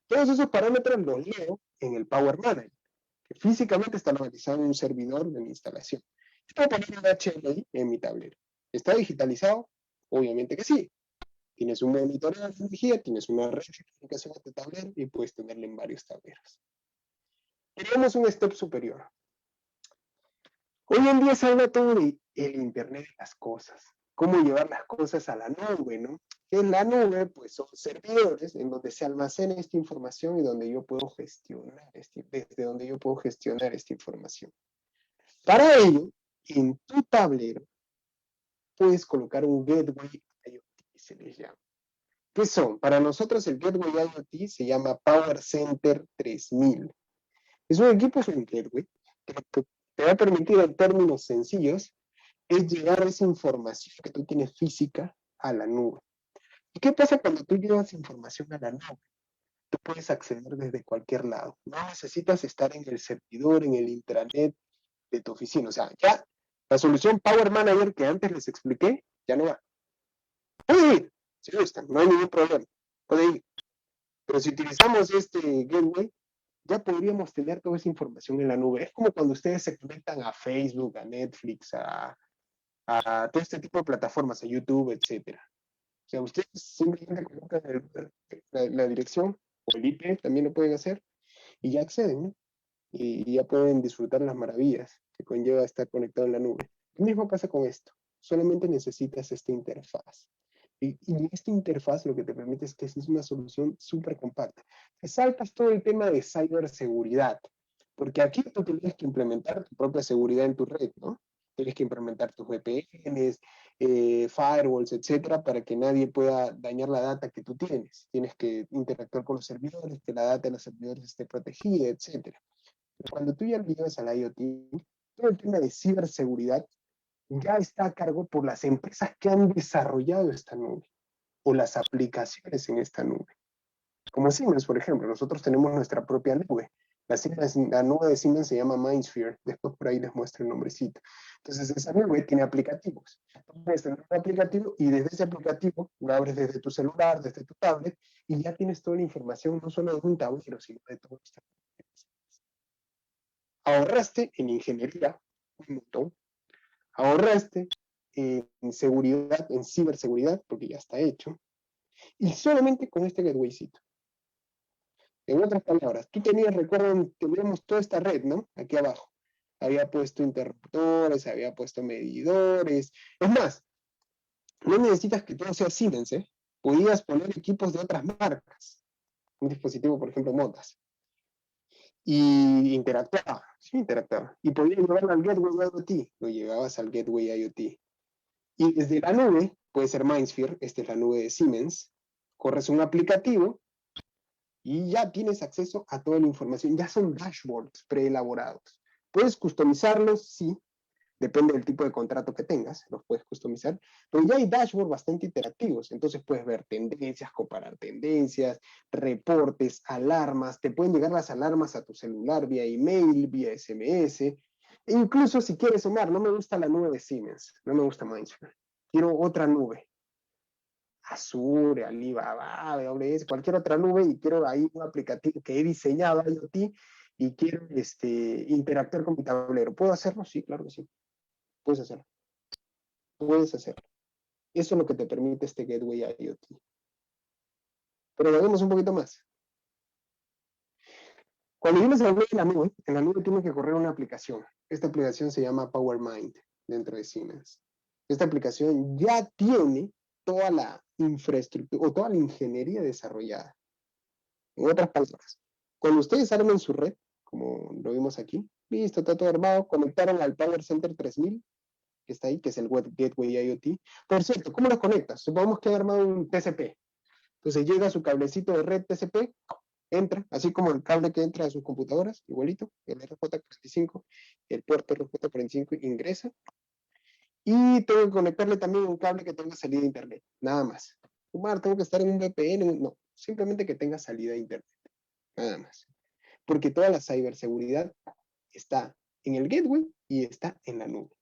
Todos esos parámetros los leo en el Power Manager, que físicamente está localizado en un servidor de mi instalación. Yo puedo poner un HMI en mi tablero. ¿Está digitalizado? Obviamente que sí. Tienes un monitoreo de energía, tienes una red de comunicación a tu tablero y puedes tenerlo en varios tableros. Tenemos un step superior. Hoy en día se habla todo de el Internet de las cosas. Cómo llevar las cosas a la nube, ¿no? ¿Qué es la nube? Pues son servidores en donde se almacena esta información y donde yo puedo gestionar, desde donde yo puedo gestionar esta información. Para ello, en tu tablero, puedes colocar un gateway IoT, se les llama. ¿Qué son? Para nosotros el gateway IoT se llama Power Center 3000. Es un equipo, es un gateway, que te va a permitir en términos sencillos, es llevar esa información que tú tienes física a la nube. ¿Y qué pasa cuando tú llevas información a la nube? Tú puedes acceder desde cualquier lado. No necesitas estar en el servidor, en el intranet de tu oficina. O sea, ya la solución Power Manager que antes les expliqué, ya no va. Puede ir, si gustan, no hay ningún problema. Puede ir. Pero si utilizamos este gateway, ya podríamos tener toda esa información en la nube. Es como cuando ustedes se conectan a Facebook, a Netflix, a todo este tipo de plataformas, a YouTube, etcétera. O sea, ustedes simplemente colocan la dirección o el IP, también lo pueden hacer, y ya acceden, ¿no? Y ya pueden disfrutar las maravillas que conlleva estar conectado en la nube. Lo mismo pasa con esto. Solamente necesitas esta interfaz. Y esta interfaz lo que te permite es que es una solución súper compacta. Te saltas todo el tema de ciberseguridad, porque aquí tú tienes que implementar tu propia seguridad en tu red, ¿no? Tienes que implementar tus VPNs, firewalls, etcétera, para que nadie pueda dañar la data que tú tienes. Tienes que interactuar con los servidores, que la data de los servidores esté protegida, etcétera. Pero cuando tú ya lo llevas al IoT, todo el tema de ciberseguridad ya está a cargo por las empresas que han desarrollado esta nube o las aplicaciones en esta nube. Como Siemens, por ejemplo, nosotros tenemos nuestra propia nube. La nube de Siemens se llama MindSphere, después por ahí les muestro el nombrecito. Entonces esa nube tiene aplicativos. Puedes tener un aplicativo y desde ese aplicativo lo abres desde tu celular, desde tu tablet, y ya tienes toda la información, no solo de un tablero, sino de todo esto. Ahorraste en ingeniería un montón, ahorraste en seguridad, en ciberseguridad, porque ya está hecho, y solamente con este gatewaycito. En otras palabras, tú tenías, recuerdan, teníamos toda esta red, ¿no? Aquí abajo. Había puesto interruptores, había puesto medidores. Es más, no necesitas que todo sea Siemens, ¿eh? Podías poner equipos de otras marcas. Un dispositivo, por ejemplo, Motas. Y interactuaba, sí, interactuaba. Y podías llevarlo al Gateway IoT. Lo llevabas al Gateway IoT. Y desde la nube, puede ser MindSphere, esta es la nube de Siemens, corres un aplicativo y ya tienes acceso a toda la información. Ya son dashboards preelaborados. ¿Puedes customizarlos? Sí. Depende del tipo de contrato que tengas, los puedes customizar. Pero ya hay dashboards bastante interactivos. Entonces puedes ver tendencias, comparar tendencias, reportes, alarmas. Te pueden llegar las alarmas a tu celular vía email, vía SMS. E incluso si quieres sumar, no me gusta la nube de Siemens, no me gusta MindSphere. Quiero otra nube. Azure, Alibaba, AWS, cualquier otra nube, y quiero ahí un aplicativo que he diseñado IoT y quiero interactuar con mi tablero. ¿Puedo hacerlo? Sí, claro que sí. Puedes hacerlo. Puedes hacerlo. Eso es lo que te permite este Gateway IoT. Pero lo vemos un poquito más. Cuando yo les hablé de la nube, en la nube tiene que correr una aplicación. Esta aplicación se llama PowerMind dentro de Siemens. Esta aplicación ya tiene toda la infraestructura o toda la ingeniería desarrollada. En otras palabras, cuando ustedes armen su red, como lo vimos aquí, listo, está todo armado, conectaron al Power Center 3000, que está ahí, que es el Web Gateway IoT. Por cierto, ¿cómo lo conectas? Supongamos que ha armado un TCP. Entonces llega su cablecito de red TCP, entra, así como el cable que entra a sus computadoras, igualito, el RJ45, el puerto RJ45 ingresa, y tengo que conectarle también un cable que tenga salida a internet, nada más. Omar, tengo que estar en un VPN, no, simplemente que tenga salida a internet, nada más. Porque toda la ciberseguridad está en el gateway y está en la nube.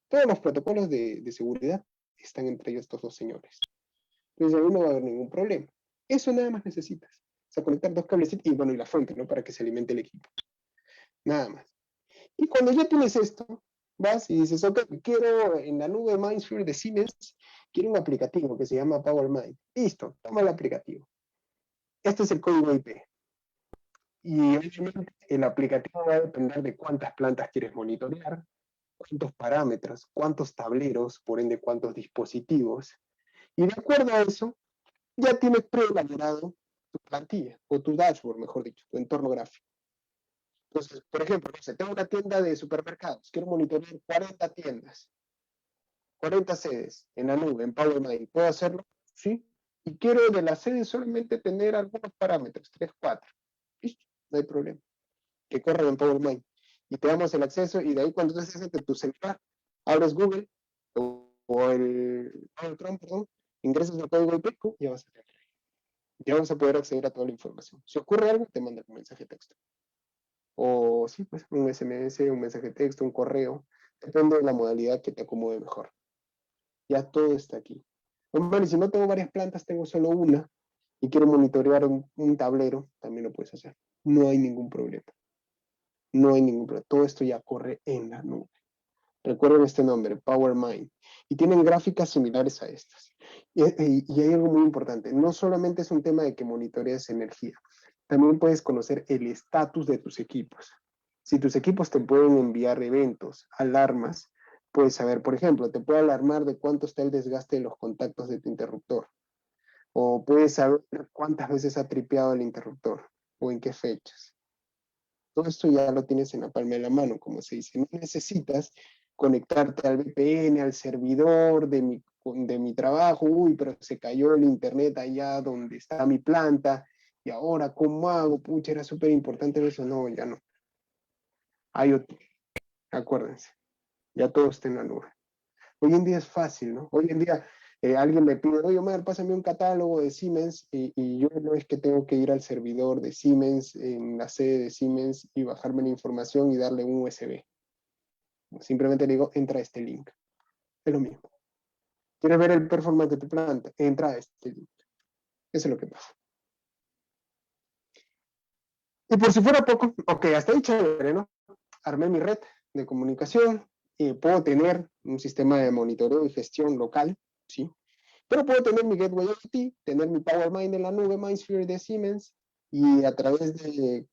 Todos los protocolos de seguridad están entre ellos estos dos señores. Entonces ahí no va a haber ningún problema. Eso nada más necesitas. O sea, conectar dos cablecitos y bueno, y la fuente, ¿no? Para que se alimente el equipo. Nada más. Y cuando ya tienes esto, vas y dices, ok, quiero en la nube MindSphere de Siemens, quiero un aplicativo que se llama PowerMind. Listo, toma el aplicativo. Este es el código IP. Y obviamente el aplicativo va a depender de cuántas plantas quieres monitorear, cuántos parámetros, cuántos tableros, por ende cuántos dispositivos. Y de acuerdo a eso, ya tienes preelaborado tu plantilla, o tu dashboard, mejor dicho, tu entorno gráfico. Entonces, por ejemplo, no sé, tengo una tienda de supermercados, quiero monitorear 40 tiendas, 40 sedes en la nube, en PowerMind. ¿Puedo hacerlo? Sí. Y quiero de las sedes solamente tener algunos parámetros, 3, 4. Listo, no hay problema. Que corran en PowerMind. Y te damos el acceso, y de ahí cuando tú estés en tu celular, abres Google o el Chrome, perdón, ingresas el código IP y ya vas a tener. Ya vas a poder acceder a toda la información. Si ocurre algo, te manda un mensaje de texto. O sí, pues un SMS, un mensaje de texto, un correo. Depende de la modalidad que te acomode mejor. Ya todo está aquí. Bueno, y si no tengo varias plantas, tengo solo una y quiero monitorear un tablero, también lo puedes hacer. No hay ningún problema. No hay ningún problema. Todo esto ya corre en la nube. Recuerden este nombre, PowerMind. Y tienen gráficas similares a estas. Y hay algo muy importante. No solamente es un tema de que monitorees energía. También puedes conocer el estatus de tus equipos. Si tus equipos te pueden enviar eventos, alarmas, puedes saber, por ejemplo, te puede alarmar de cuánto está el desgaste de los contactos de tu interruptor. O puedes saber cuántas veces ha tripeado el interruptor o en qué fechas. Todo esto ya lo tienes en la palma de la mano, como se dice. No necesitas conectarte al VPN, al servidor de mi trabajo. Uy, pero se cayó el internet allá donde está mi planta. Y ahora, ¿cómo hago? Pucha, era súper importante eso. No, ya no. IoT, acuérdense. Ya todo está en la nube. Hoy en día es fácil, ¿no? Hoy en día Alguien me pide, oye, Omar, pásame un catálogo de Siemens, y yo no es que tengo que ir al servidor de Siemens, en la sede de Siemens, y bajarme la información y darle un USB. Simplemente le digo, entra a este link. Es lo mismo. ¿Quieres ver el performance de tu planta? Entra a este link. Eso es lo que pasa. Y por si fuera poco, ok, hasta ahí chévere, ¿no? Armé mi red de comunicación, y puedo tener un sistema de monitoreo y gestión local, ¿sí? Pero puedo tener mi Gateway IoT, tener mi PowerMind en la nube, MindSphere de Siemens, y a través de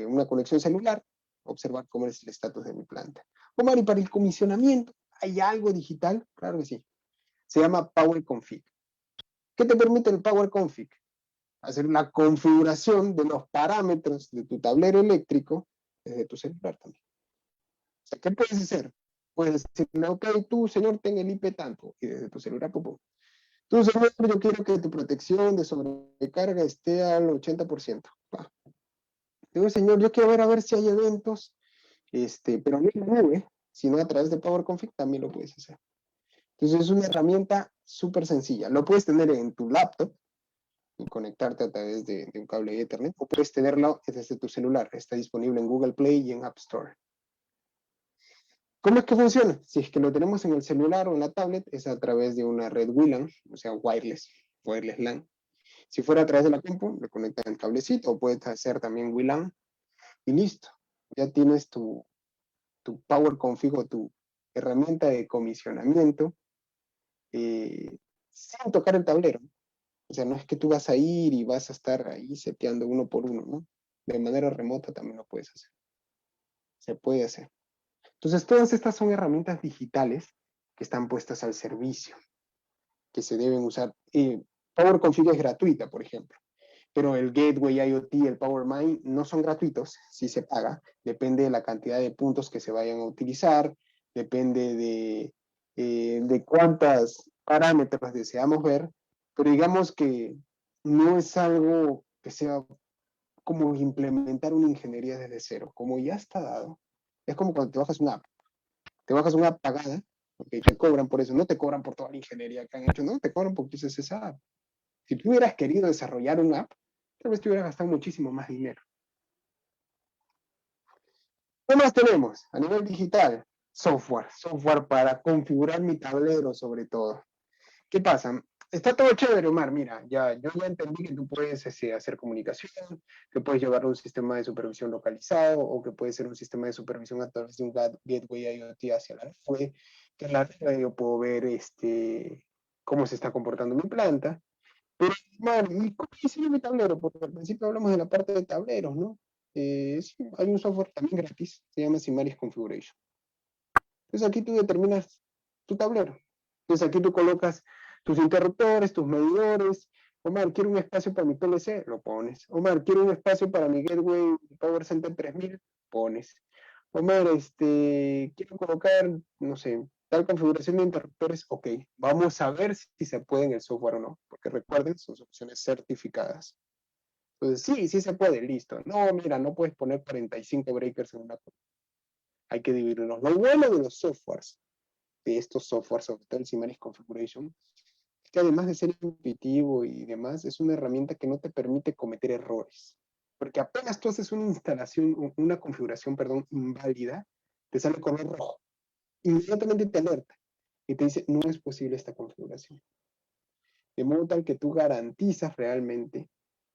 una conexión celular, observar cómo es el estatus de mi planta. Omar, y para el comisionamiento, ¿hay algo digital? Claro que sí. Se llama Power Config. ¿Qué te permite el Power Config? Hacer una configuración de los parámetros de tu tablero eléctrico desde tu celular también. O sea, ¿qué puedes hacer? Puedes decirle, ok, tú, señor, ten el IP tanto, y desde tu celular, pum. Tú, señor, yo quiero que tu protección de sobrecarga esté al 80%. Va. Digo, señor, yo quiero ver a ver si hay eventos, pero no en la nube, sino a través de Power Config también lo puedes hacer. Entonces es una herramienta súper sencilla. Lo puedes tener en tu laptop y conectarte a través de un cable de Ethernet, o puedes tenerlo desde tu celular. Está disponible en Google Play y en App Store. ¿Cómo es que funciona? Si es que lo tenemos en el celular o en la tablet, es a través de una red WLAN, o sea, wireless LAN. Si fuera a través de la compu, le conectas el cablecito, o puedes hacer también WLAN, y listo. Ya tienes tu Power Config o tu herramienta de comisionamiento sin tocar el tablero. O sea, no es que tú vas a ir y vas a estar ahí seteando uno por uno, ¿no? De manera remota también lo puedes hacer. Se puede hacer. Entonces, todas estas son herramientas digitales que están puestas al servicio, que se deben usar. Power Config es gratuita, por ejemplo, pero el Gateway IoT, el PowerMind, no son gratuitos, sí se paga, depende de la cantidad de puntos que se vayan a utilizar, depende de cuántos parámetros deseamos ver, pero digamos que no es algo que sea como implementar una ingeniería desde cero, como ya está dado. Es como cuando te bajas una app. Te bajas una app pagada, okay, te cobran por eso, no te cobran por toda la ingeniería que han hecho, no, te cobran porque uses esa app. Si tú hubieras querido desarrollar una app, tal vez te hubieras gastado muchísimo más dinero. ¿Qué más tenemos a nivel digital? Software para configurar mi tablero sobre todo. ¿Qué pasa? Está todo chévere, Omar, mira, yo ya entendí que tú puedes hacer comunicación, que puedes llevar un sistema de supervisión localizado, o que puede ser un sistema de supervisión a través de un gateway IoT hacia la nube, que en la nube yo puedo ver cómo se está comportando mi planta. Pero, Omar, ¿y cómo diseño mi tablero? Porque al principio hablamos de la parte de tableros, ¿no? Sí, hay un software también gratis, se llama Simaris Configuration. Entonces aquí tú determinas tu tablero. Entonces aquí tú colocas tus interruptores, tus medidores. Omar, quiero un espacio para mi PLC, lo pones. Omar, quiero un espacio para mi Gateway Power Center 3000, pones. Omar, quiero colocar, no sé, tal configuración de interruptores, ok. Vamos a ver si se puede en el software o no, porque recuerden, son opciones certificadas. Entonces, sí se puede, listo. No, mira, no puedes poner 45 breakers en una. Hay que dividirlos. Lo bueno de los softwares, de estos softwares, sobre todo el Simaris Configuration, es que además de ser intuitivo y demás, es una herramienta que no te permite cometer errores. Porque apenas tú haces una instalación, una configuración, perdón, inválida, te sale color rojo. Inmediatamente te alerta y te dice, no es posible esta configuración. De modo tal que tú garantizas realmente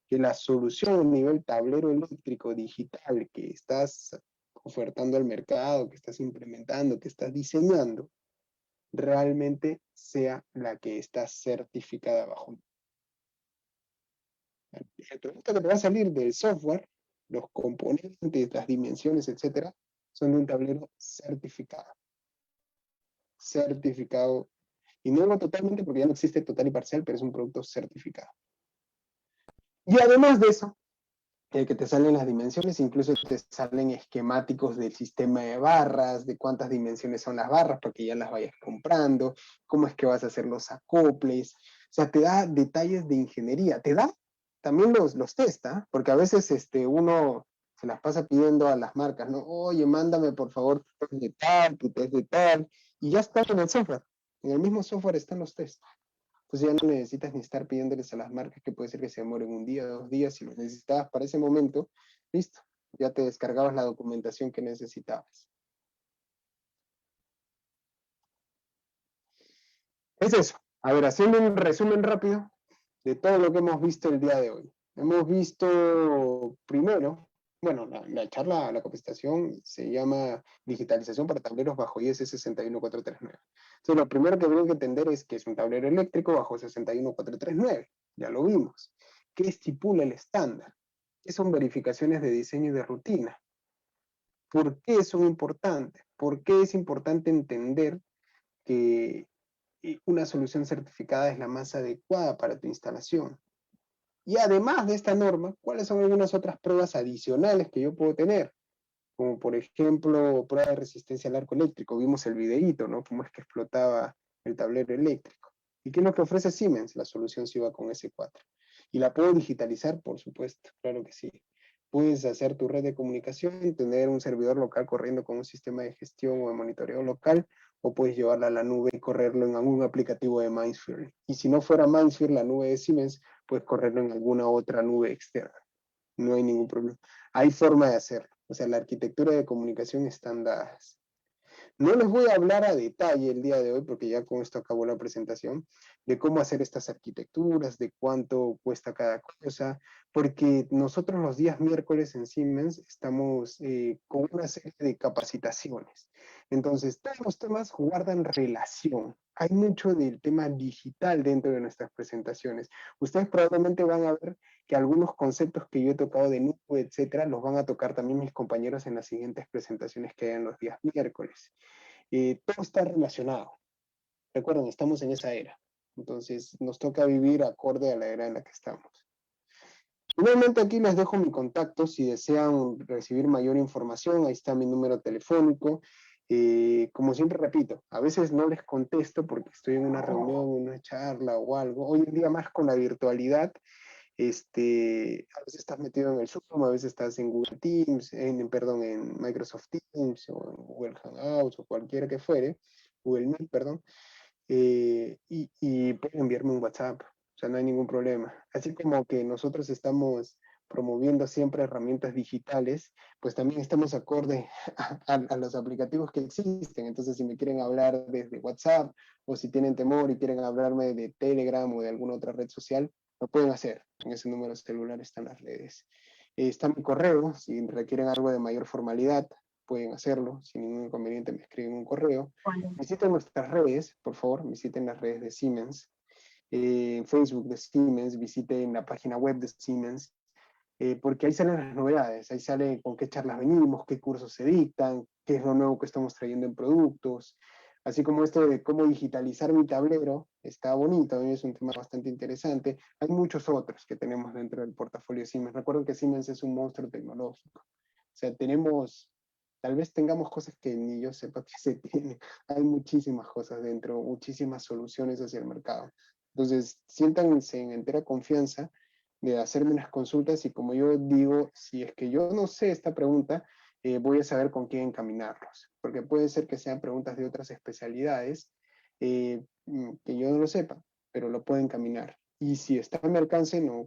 que la solución a nivel tablero eléctrico digital que estás ofertando al mercado, que estás implementando, que estás diseñando, realmente sea la que está certificada bajo. El producto que te va a salir del software, los componentes, las dimensiones, etcétera, son de un tablero certificado. Certificado. Y no lo totalmente porque ya no existe total y parcial, pero es un producto certificado. Y además de eso, que te salen las dimensiones, incluso te salen esquemáticos del sistema de barras, de cuántas dimensiones son las barras, para que ya las vayas comprando, cómo es que vas a hacer los acoples, o sea, te da detalles de ingeniería, te da también los testa, porque a veces uno se las pasa pidiendo a las marcas, ¿no? Oye, mándame por favor tu test de tal, y ya está en el software, en el mismo software están los tests. Entonces ya no necesitas ni estar pidiéndoles a las marcas que puede ser que se demoren un día, 2 días, si los necesitabas para ese momento, listo, ya te descargabas la documentación que necesitabas. Es eso. A ver, haciendo un resumen rápido de todo lo que hemos visto el día de hoy. Hemos visto primero, bueno, la charla, la capacitación se llama Digitalización para tableros bajo IS 61439. Entonces, lo primero que tengo que entender es que es un tablero eléctrico bajo 61439. Ya lo vimos. ¿Qué estipula el estándar? ¿Qué son verificaciones de diseño y de rutina? ¿Por qué son importantes? ¿Por qué es importante entender que una solución certificada es la más adecuada para tu instalación? Y además de esta norma, ¿cuáles son algunas otras pruebas adicionales que yo puedo tener? Como por ejemplo, prueba de resistencia al arco eléctrico. Vimos el videíto, ¿no? Cómo es que explotaba el tablero eléctrico. ¿Y qué es lo que ofrece Siemens? La solución SIVA con S4. ¿Y la puedo digitalizar? Por supuesto, claro que sí. Puedes hacer tu red de comunicación, tener un servidor local corriendo con un sistema de gestión o de monitoreo local, o puedes llevarla a la nube y correrlo en algún aplicativo de Mindsphere. Y si no fuera Mindsphere, la nube de Siemens, puedes correrlo en alguna otra nube externa. No hay ningún problema. Hay forma de hacerlo. O sea, la arquitectura de comunicación están dadas. No les voy a hablar a detalle el día de hoy, porque ya con esto acabó la presentación, de cómo hacer estas arquitecturas, de cuánto cuesta cada cosa, porque nosotros los días miércoles en Siemens estamos con una serie de capacitaciones. Entonces, todos los temas guardan relación. Hay mucho del tema digital dentro de nuestras presentaciones. Ustedes probablemente van a ver que algunos conceptos que yo he tocado de nube, etcétera, los van a tocar también mis compañeros en las siguientes presentaciones que hayan los días miércoles. Todo está relacionado. Recuerden, estamos en esa era. Entonces, nos toca vivir acorde a la era en la que estamos. Finalmente, aquí les dejo mi contacto si desean recibir mayor información. Ahí está mi número telefónico. Como siempre repito, a veces no les contesto porque estoy en una reunión, una charla o algo. Hoy en día más con la virtualidad, a veces estás metido en el Zoom, a veces estás en Google Teams, en Microsoft Teams o en Google Hangouts o cualquiera que fuere, Google Meet, perdón, y pueden enviarme un WhatsApp, o sea, no hay ningún problema. Así como que nosotros estamos promoviendo siempre herramientas digitales, pues también estamos acorde a los aplicativos que existen. Entonces, si me quieren hablar desde WhatsApp o si tienen temor y quieren hablarme de Telegram o de alguna otra red social, lo pueden hacer. En ese número celular están las redes. Está mi correo, si requieren algo de mayor formalidad, pueden hacerlo, sin ningún inconveniente me escriben un correo. Visiten nuestras redes, por favor, visiten las redes de Siemens, Facebook de Siemens, visiten la página web de Siemens, porque ahí salen las novedades, ahí sale con qué charlas venimos, qué cursos se dictan, qué es lo nuevo que estamos trayendo en productos, así como esto de cómo digitalizar mi tablero, está bonito, es un tema bastante interesante. Hay muchos otros que tenemos dentro del portafolio de Siemens. Recuerden que Siemens es un monstruo tecnológico. O sea, tal vez tengamos cosas que ni yo sepa que se tienen. Hay muchísimas cosas dentro, muchísimas soluciones hacia el mercado. Entonces, siéntanse en entera confianza de hacerme unas consultas y como yo digo, si es que yo no sé esta pregunta, voy a saber con quién encaminarlos, porque puede ser que sean preguntas de otras especialidades que yo no lo sepa, pero lo pueden encaminar. Y si está a mi alcance, no,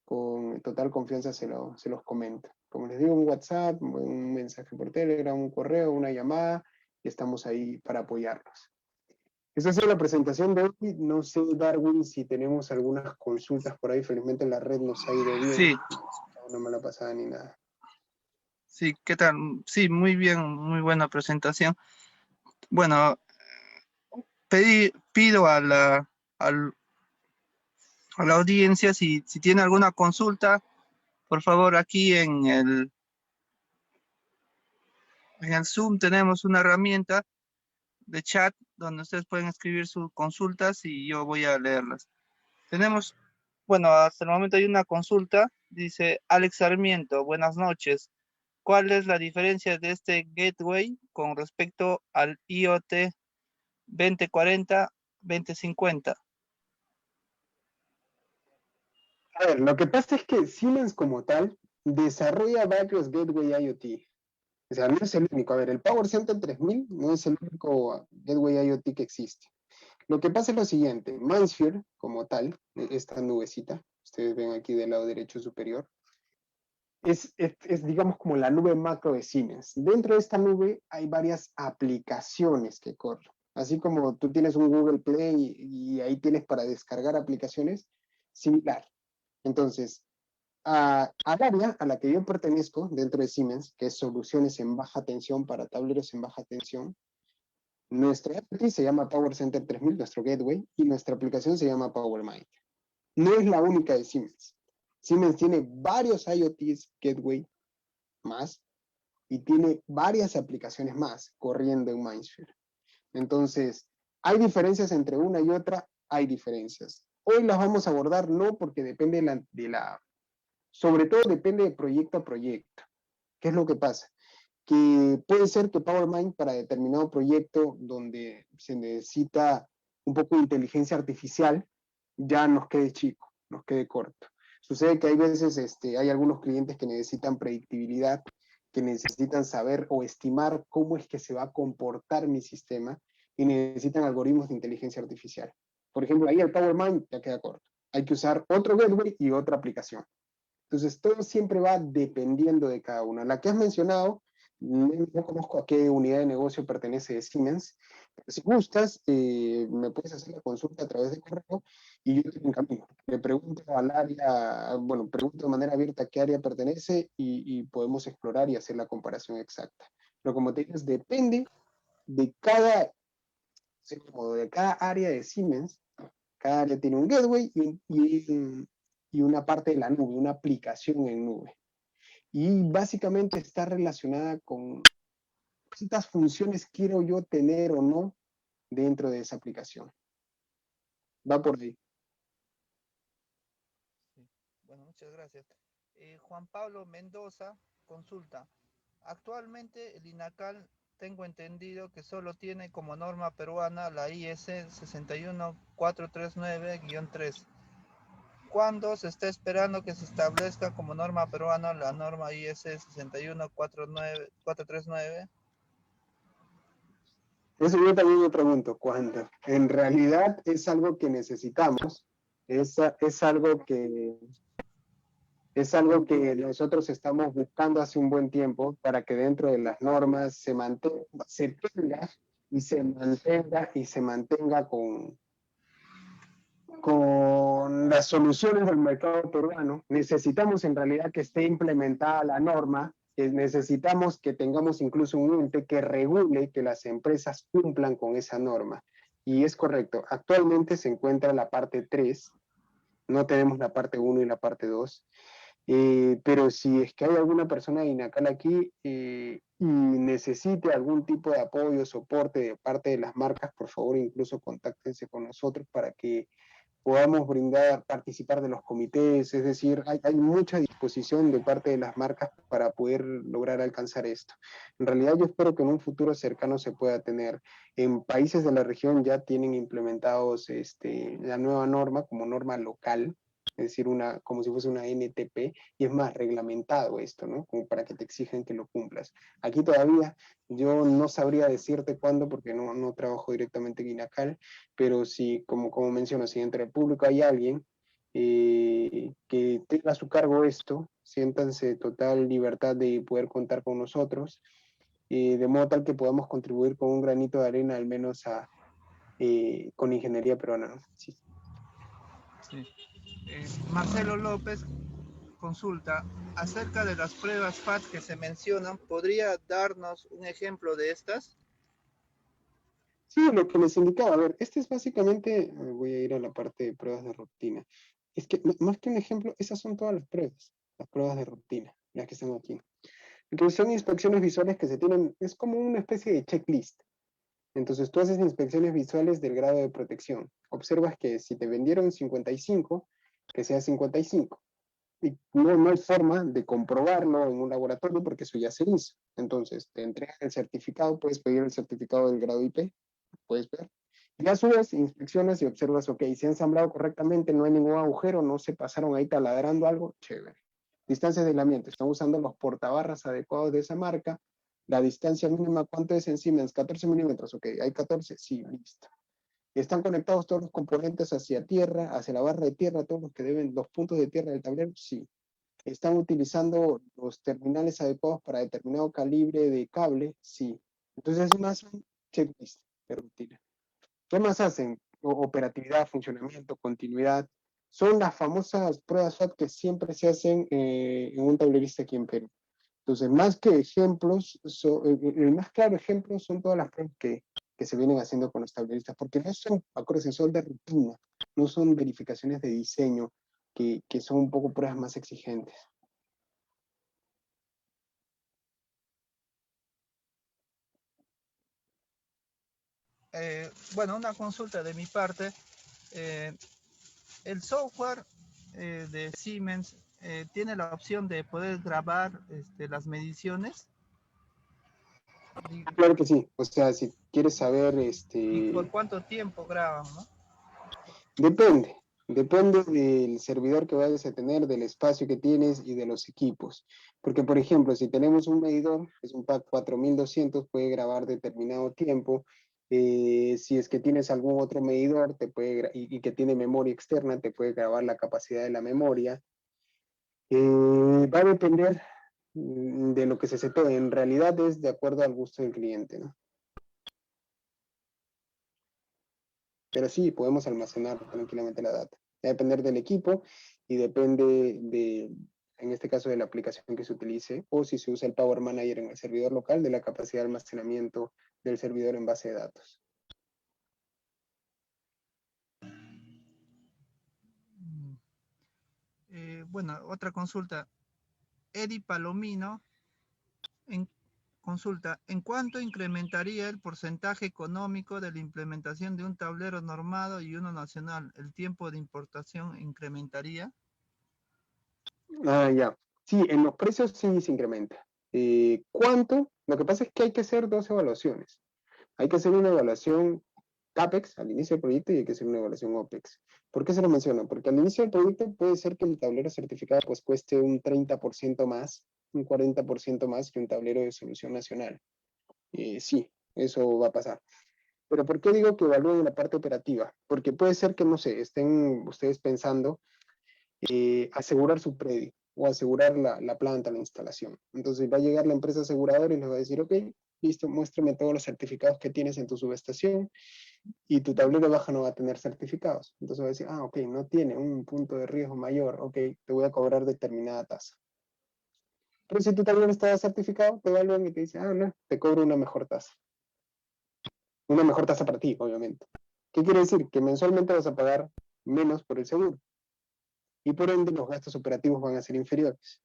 con total confianza se los comento. Como les digo, un WhatsApp, un mensaje por Telegram, un correo, una llamada, y estamos ahí para apoyarlos. Esa ha sido la presentación de hoy. No sé, Darwin, si tenemos algunas consultas por ahí. Felizmente la red nos ha ido bien.
Sí,
No me la pasada ni nada.
sí, ¿qué tal? Sí, muy bien, muy buena presentación. Bueno, pido a la audiencia si tiene alguna consulta, por favor, aquí en el Zoom tenemos una herramienta de chat donde ustedes pueden escribir sus consultas y yo voy a leerlas. Tenemos, bueno, hasta el momento hay una consulta, dice Alex Sarmiento, buenas noches. ¿Cuál es la diferencia de este gateway con respecto al IoT 2040-2050?
A ver, lo que pasa es que Siemens como tal desarrolla varios Gateway IoT. O sea, no es el único. A ver, el Power Center 3000 no es el único Gateway IoT que existe. Lo que pasa es lo siguiente, MindSphere como tal, esta nubecita, ustedes ven aquí del lado derecho superior, es, digamos como la nube macro de Siemens. Dentro de esta nube hay varias aplicaciones que corren. Así como tú tienes un Google Play y ahí tienes para descargar aplicaciones, similar. Entonces, al área a la que yo pertenezco dentro de Siemens, que es soluciones en baja tensión para tableros en baja tensión, nuestra API se llama Power Center 3000, nuestro gateway, y nuestra aplicación se llama PowerMind. No es la única de Siemens. Siemens tiene varios IoTs gateway más y tiene varias aplicaciones más corriendo en MindSphere. Entonces, ¿hay diferencias entre una y otra? Hay diferencias. Hoy las vamos a abordar no porque depende sobre todo depende de proyecto a proyecto. ¿Qué es lo que pasa? Que puede ser que PowerMind para determinado proyecto donde se necesita un poco de inteligencia artificial ya nos quede chico, nos quede corto. Sucede que hay veces, hay algunos clientes que necesitan predictibilidad, que necesitan saber o estimar cómo es que se va a comportar mi sistema y necesitan algoritmos de inteligencia artificial. Por ejemplo, ahí el PowerMind ya queda corto. Hay que usar otro gateway y otra aplicación. Entonces, todo siempre va dependiendo de cada una. La que has mencionado, no conozco a qué unidad de negocio pertenece de Siemens, pero si gustas, me puedes hacer la consulta a través de correo y yo te encamino. Le pregunto al área, bueno, pregunto de manera abierta a qué área pertenece y podemos explorar y hacer la comparación exacta. Pero como te digo, depende de de cada área de Siemens. Cada área tiene un gateway y una parte de la nube, una aplicación en nube. Y básicamente está relacionada con cuántas funciones quiero yo tener o no dentro de esa aplicación. Va por ahí.
Sí. Bueno, muchas gracias. Juan Pablo Mendoza consulta. Actualmente el INACAL tengo entendido que solo tiene como norma peruana la IS 61439-3. ¿Cuándo se está esperando que se establezca como norma peruana la norma IS 61439?
Eso yo también me pregunto, ¿cuándo? En realidad es algo que necesitamos, es algo que nosotros estamos buscando hace un buen tiempo para que dentro de las normas se mantenga con las soluciones del mercado peruano. Necesitamos en realidad que esté implementada la norma, que necesitamos que tengamos incluso un ente que regule que las empresas cumplan con esa norma. Y es correcto, actualmente se encuentra la parte 3, no tenemos la parte 1 y la parte 2, pero si es que hay alguna persona de INACAL aquí y necesite algún tipo de apoyo, soporte de parte de las marcas, por favor incluso contáctense con nosotros para que podamos participar de los comités, es decir, hay mucha disposición de parte de las marcas para poder lograr alcanzar esto. En realidad yo espero que en un futuro cercano se pueda tener. En países de la región ya tienen implementados la nueva norma como norma local, es decir, como si fuese una NTP, y es más reglamentado esto, ¿no? Como para que te exijan que lo cumplas. Aquí todavía yo no sabría decirte cuándo porque no trabajo directamente en INACAL, pero si, como menciono, si entre el público hay alguien que tenga a su cargo esto, siéntanse total libertad de poder contar con nosotros, de modo tal que podamos contribuir con un granito de arena al menos con ingeniería peruana, ¿no? Sí.
Sí. Marcelo López consulta acerca de las pruebas FAT que se mencionan. ¿Podría darnos un ejemplo de estas?
Sí, lo que les indicaba, a ver, este es básicamente, voy a ir a la parte de pruebas de rutina. Es que más que un ejemplo, esas son todas las pruebas de rutina, las que están aquí. Entonces son inspecciones visuales que se tienen, es como una especie de checklist. Entonces tú haces inspecciones visuales del grado de protección. Observas que si te vendieron 55, que sea 55. Y no hay forma de comprobarlo en un laboratorio porque eso ya se hizo. Entonces te entregan el certificado, puedes pedir el certificado del grado IP, puedes ver. Y a su vez inspeccionas y observas, ok, se ha ensamblado correctamente, no hay ningún agujero, no se pasaron ahí taladrando algo, chévere. Distancias de aislamiento, están usando los portabarras adecuados de esa marca. La distancia mínima, ¿cuánto es en Siemens? 14 milímetros, ok, hay 14, sí, listo. ¿Están conectados todos los componentes hacia tierra, hacia la barra de tierra, todos los que deben, los puntos de tierra del tablero? Sí. ¿Están utilizando los terminales adecuados para determinado calibre de cable? Sí. Entonces es más un checklist de rutina. ¿Qué más hacen? Operatividad, funcionamiento, continuidad. Son las famosas pruebas SWOT que siempre se hacen en un tablerista aquí en Perú. Entonces, más que ejemplos, el más claro ejemplo son todas las pruebas que se vienen haciendo con los tableristas, porque no son acordes, son de rutina, no son verificaciones de diseño, que son un poco pruebas más exigentes.
Bueno, una consulta de mi parte. El software de Siemens tiene la opción de poder grabar las mediciones.
Claro que sí, o sea, si quieres saber,
¿Y por cuánto tiempo graban, no?
Depende del servidor que vayas a tener, del espacio que tienes y de los equipos. Porque, por ejemplo, si tenemos un medidor, es un PAC 4200, puede grabar determinado tiempo. Si es que tienes algún otro medidor y que tiene memoria externa, te puede grabar la capacidad de la memoria. Va a depender de lo que se setee. En realidad es de acuerdo al gusto del cliente, ¿no? Pero sí, podemos almacenar tranquilamente la data. Va a depender del equipo y depende en este caso, de la aplicación que se utilice, o si se usa el Power Manager en el servidor local, de la capacidad de almacenamiento del servidor en base de datos.
Bueno, otra consulta. Eddie Palomino consulta, ¿en cuánto incrementaría el porcentaje económico de la implementación de un tablero normado y uno nacional? ¿El tiempo de importación incrementaría?
Ya. Sí, en los precios sí se incrementa. ¿Cuánto? Lo que pasa es que hay que hacer dos evaluaciones. Hay que hacer una evaluación CAPEX al inicio del proyecto y hay que hacer una evaluación OPEX. ¿Por qué se lo menciono? Porque al inicio del proyecto puede ser que el tablero certificado pues cueste un 30% más, un 40% más que un tablero de solución nacional. Sí, eso va a pasar. Pero ¿por qué digo que evalúen la parte operativa? Porque puede ser que, no sé, estén ustedes pensando asegurar su predio o asegurar la planta, la instalación. Entonces va a llegar la empresa aseguradora y les va a decir, ok, listo, muéstrame todos los certificados que tienes en tu subestación y tu tablero baja no va a tener certificados. Entonces va a decir, ah, ok, no tiene un punto de riesgo mayor, ok, te voy a cobrar determinada tasa. Pero si tu tablero está certificado, te evalúan y te dicen, ah, no, te cobro una mejor tasa. Una mejor tasa para ti, obviamente. ¿Qué quiere decir? Que mensualmente vas a pagar menos por el seguro. Y por ende los gastos operativos van a ser inferiores.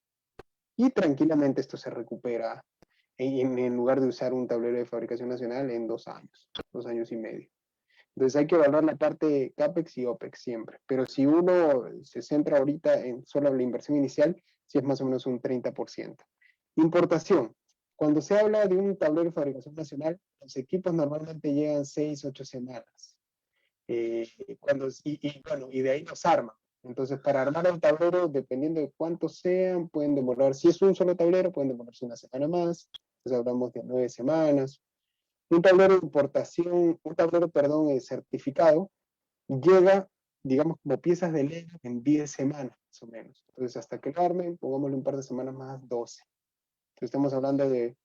Y tranquilamente esto se recupera en lugar de usar un tablero de fabricación nacional en 2 años y medio. Entonces hay que evaluar la parte CAPEX y OPEX siempre. Pero si uno se centra ahorita en solo la inversión inicial, sí es más o menos un 30%. Importación. Cuando se habla de un tablero de fabricación nacional, los equipos normalmente llegan 6, 8 semanas. Bueno, y de ahí los arman. Entonces, para armar el tablero, dependiendo de cuántos sean, pueden demorar, si es un solo tablero, pueden demorarse una semana más. Entonces hablamos de 9 semanas. Un tablero de importación, un tablero, perdón, certificado, llega, digamos, como piezas de Lego en 10 semanas, más o menos. Entonces, hasta que lo armen, pongámosle un par de semanas más, 12. Entonces, estamos hablando de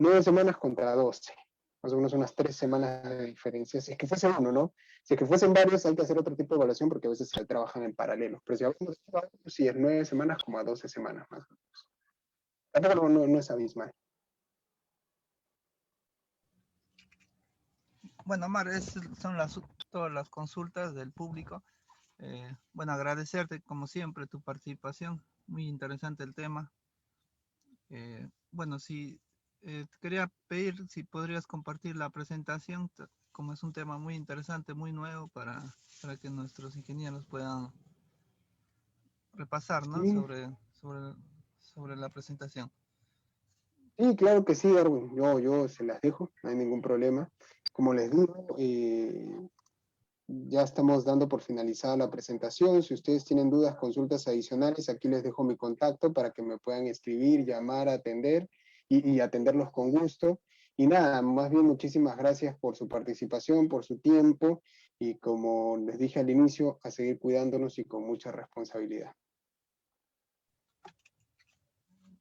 9 semanas contra 12. Más o menos unas 3 semanas de diferencia. Si es que fuese uno, ¿no? Si es que fuesen varios, hay que hacer otro tipo de evaluación porque a veces se trabajan en paralelo. Pero si hablamos de varios, sí es 9 semanas como a 12 semanas más o menos. Tampoco no es abismal.
Bueno, Omar, esas son todas las consultas del público. Bueno, agradecerte como siempre tu participación. Muy interesante el tema. Bueno, si te quería pedir si podrías compartir la presentación, como es un tema muy interesante, muy nuevo para que nuestros ingenieros puedan repasar, ¿no?
Sí,
sobre la presentación.
sí, claro que sí, Darwin. Yo se las dejo, no hay ningún problema. Como les digo, ya estamos dando por finalizada la presentación. Si ustedes tienen dudas, consultas adicionales, aquí les dejo mi contacto para que me puedan escribir, llamar, atender y atenderlos con gusto. Y nada, más bien muchísimas gracias por su participación, por su tiempo y como les dije al inicio, a seguir cuidándonos y con mucha responsabilidad.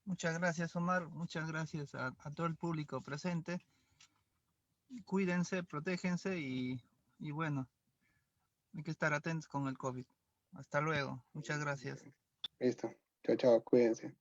Muchas gracias, Omar. Muchas gracias a todo el público presente. Cuídense, protégense y bueno, hay que estar atentos con el COVID. Hasta luego. Muchas gracias.
Listo. Chao, chao. Cuídense.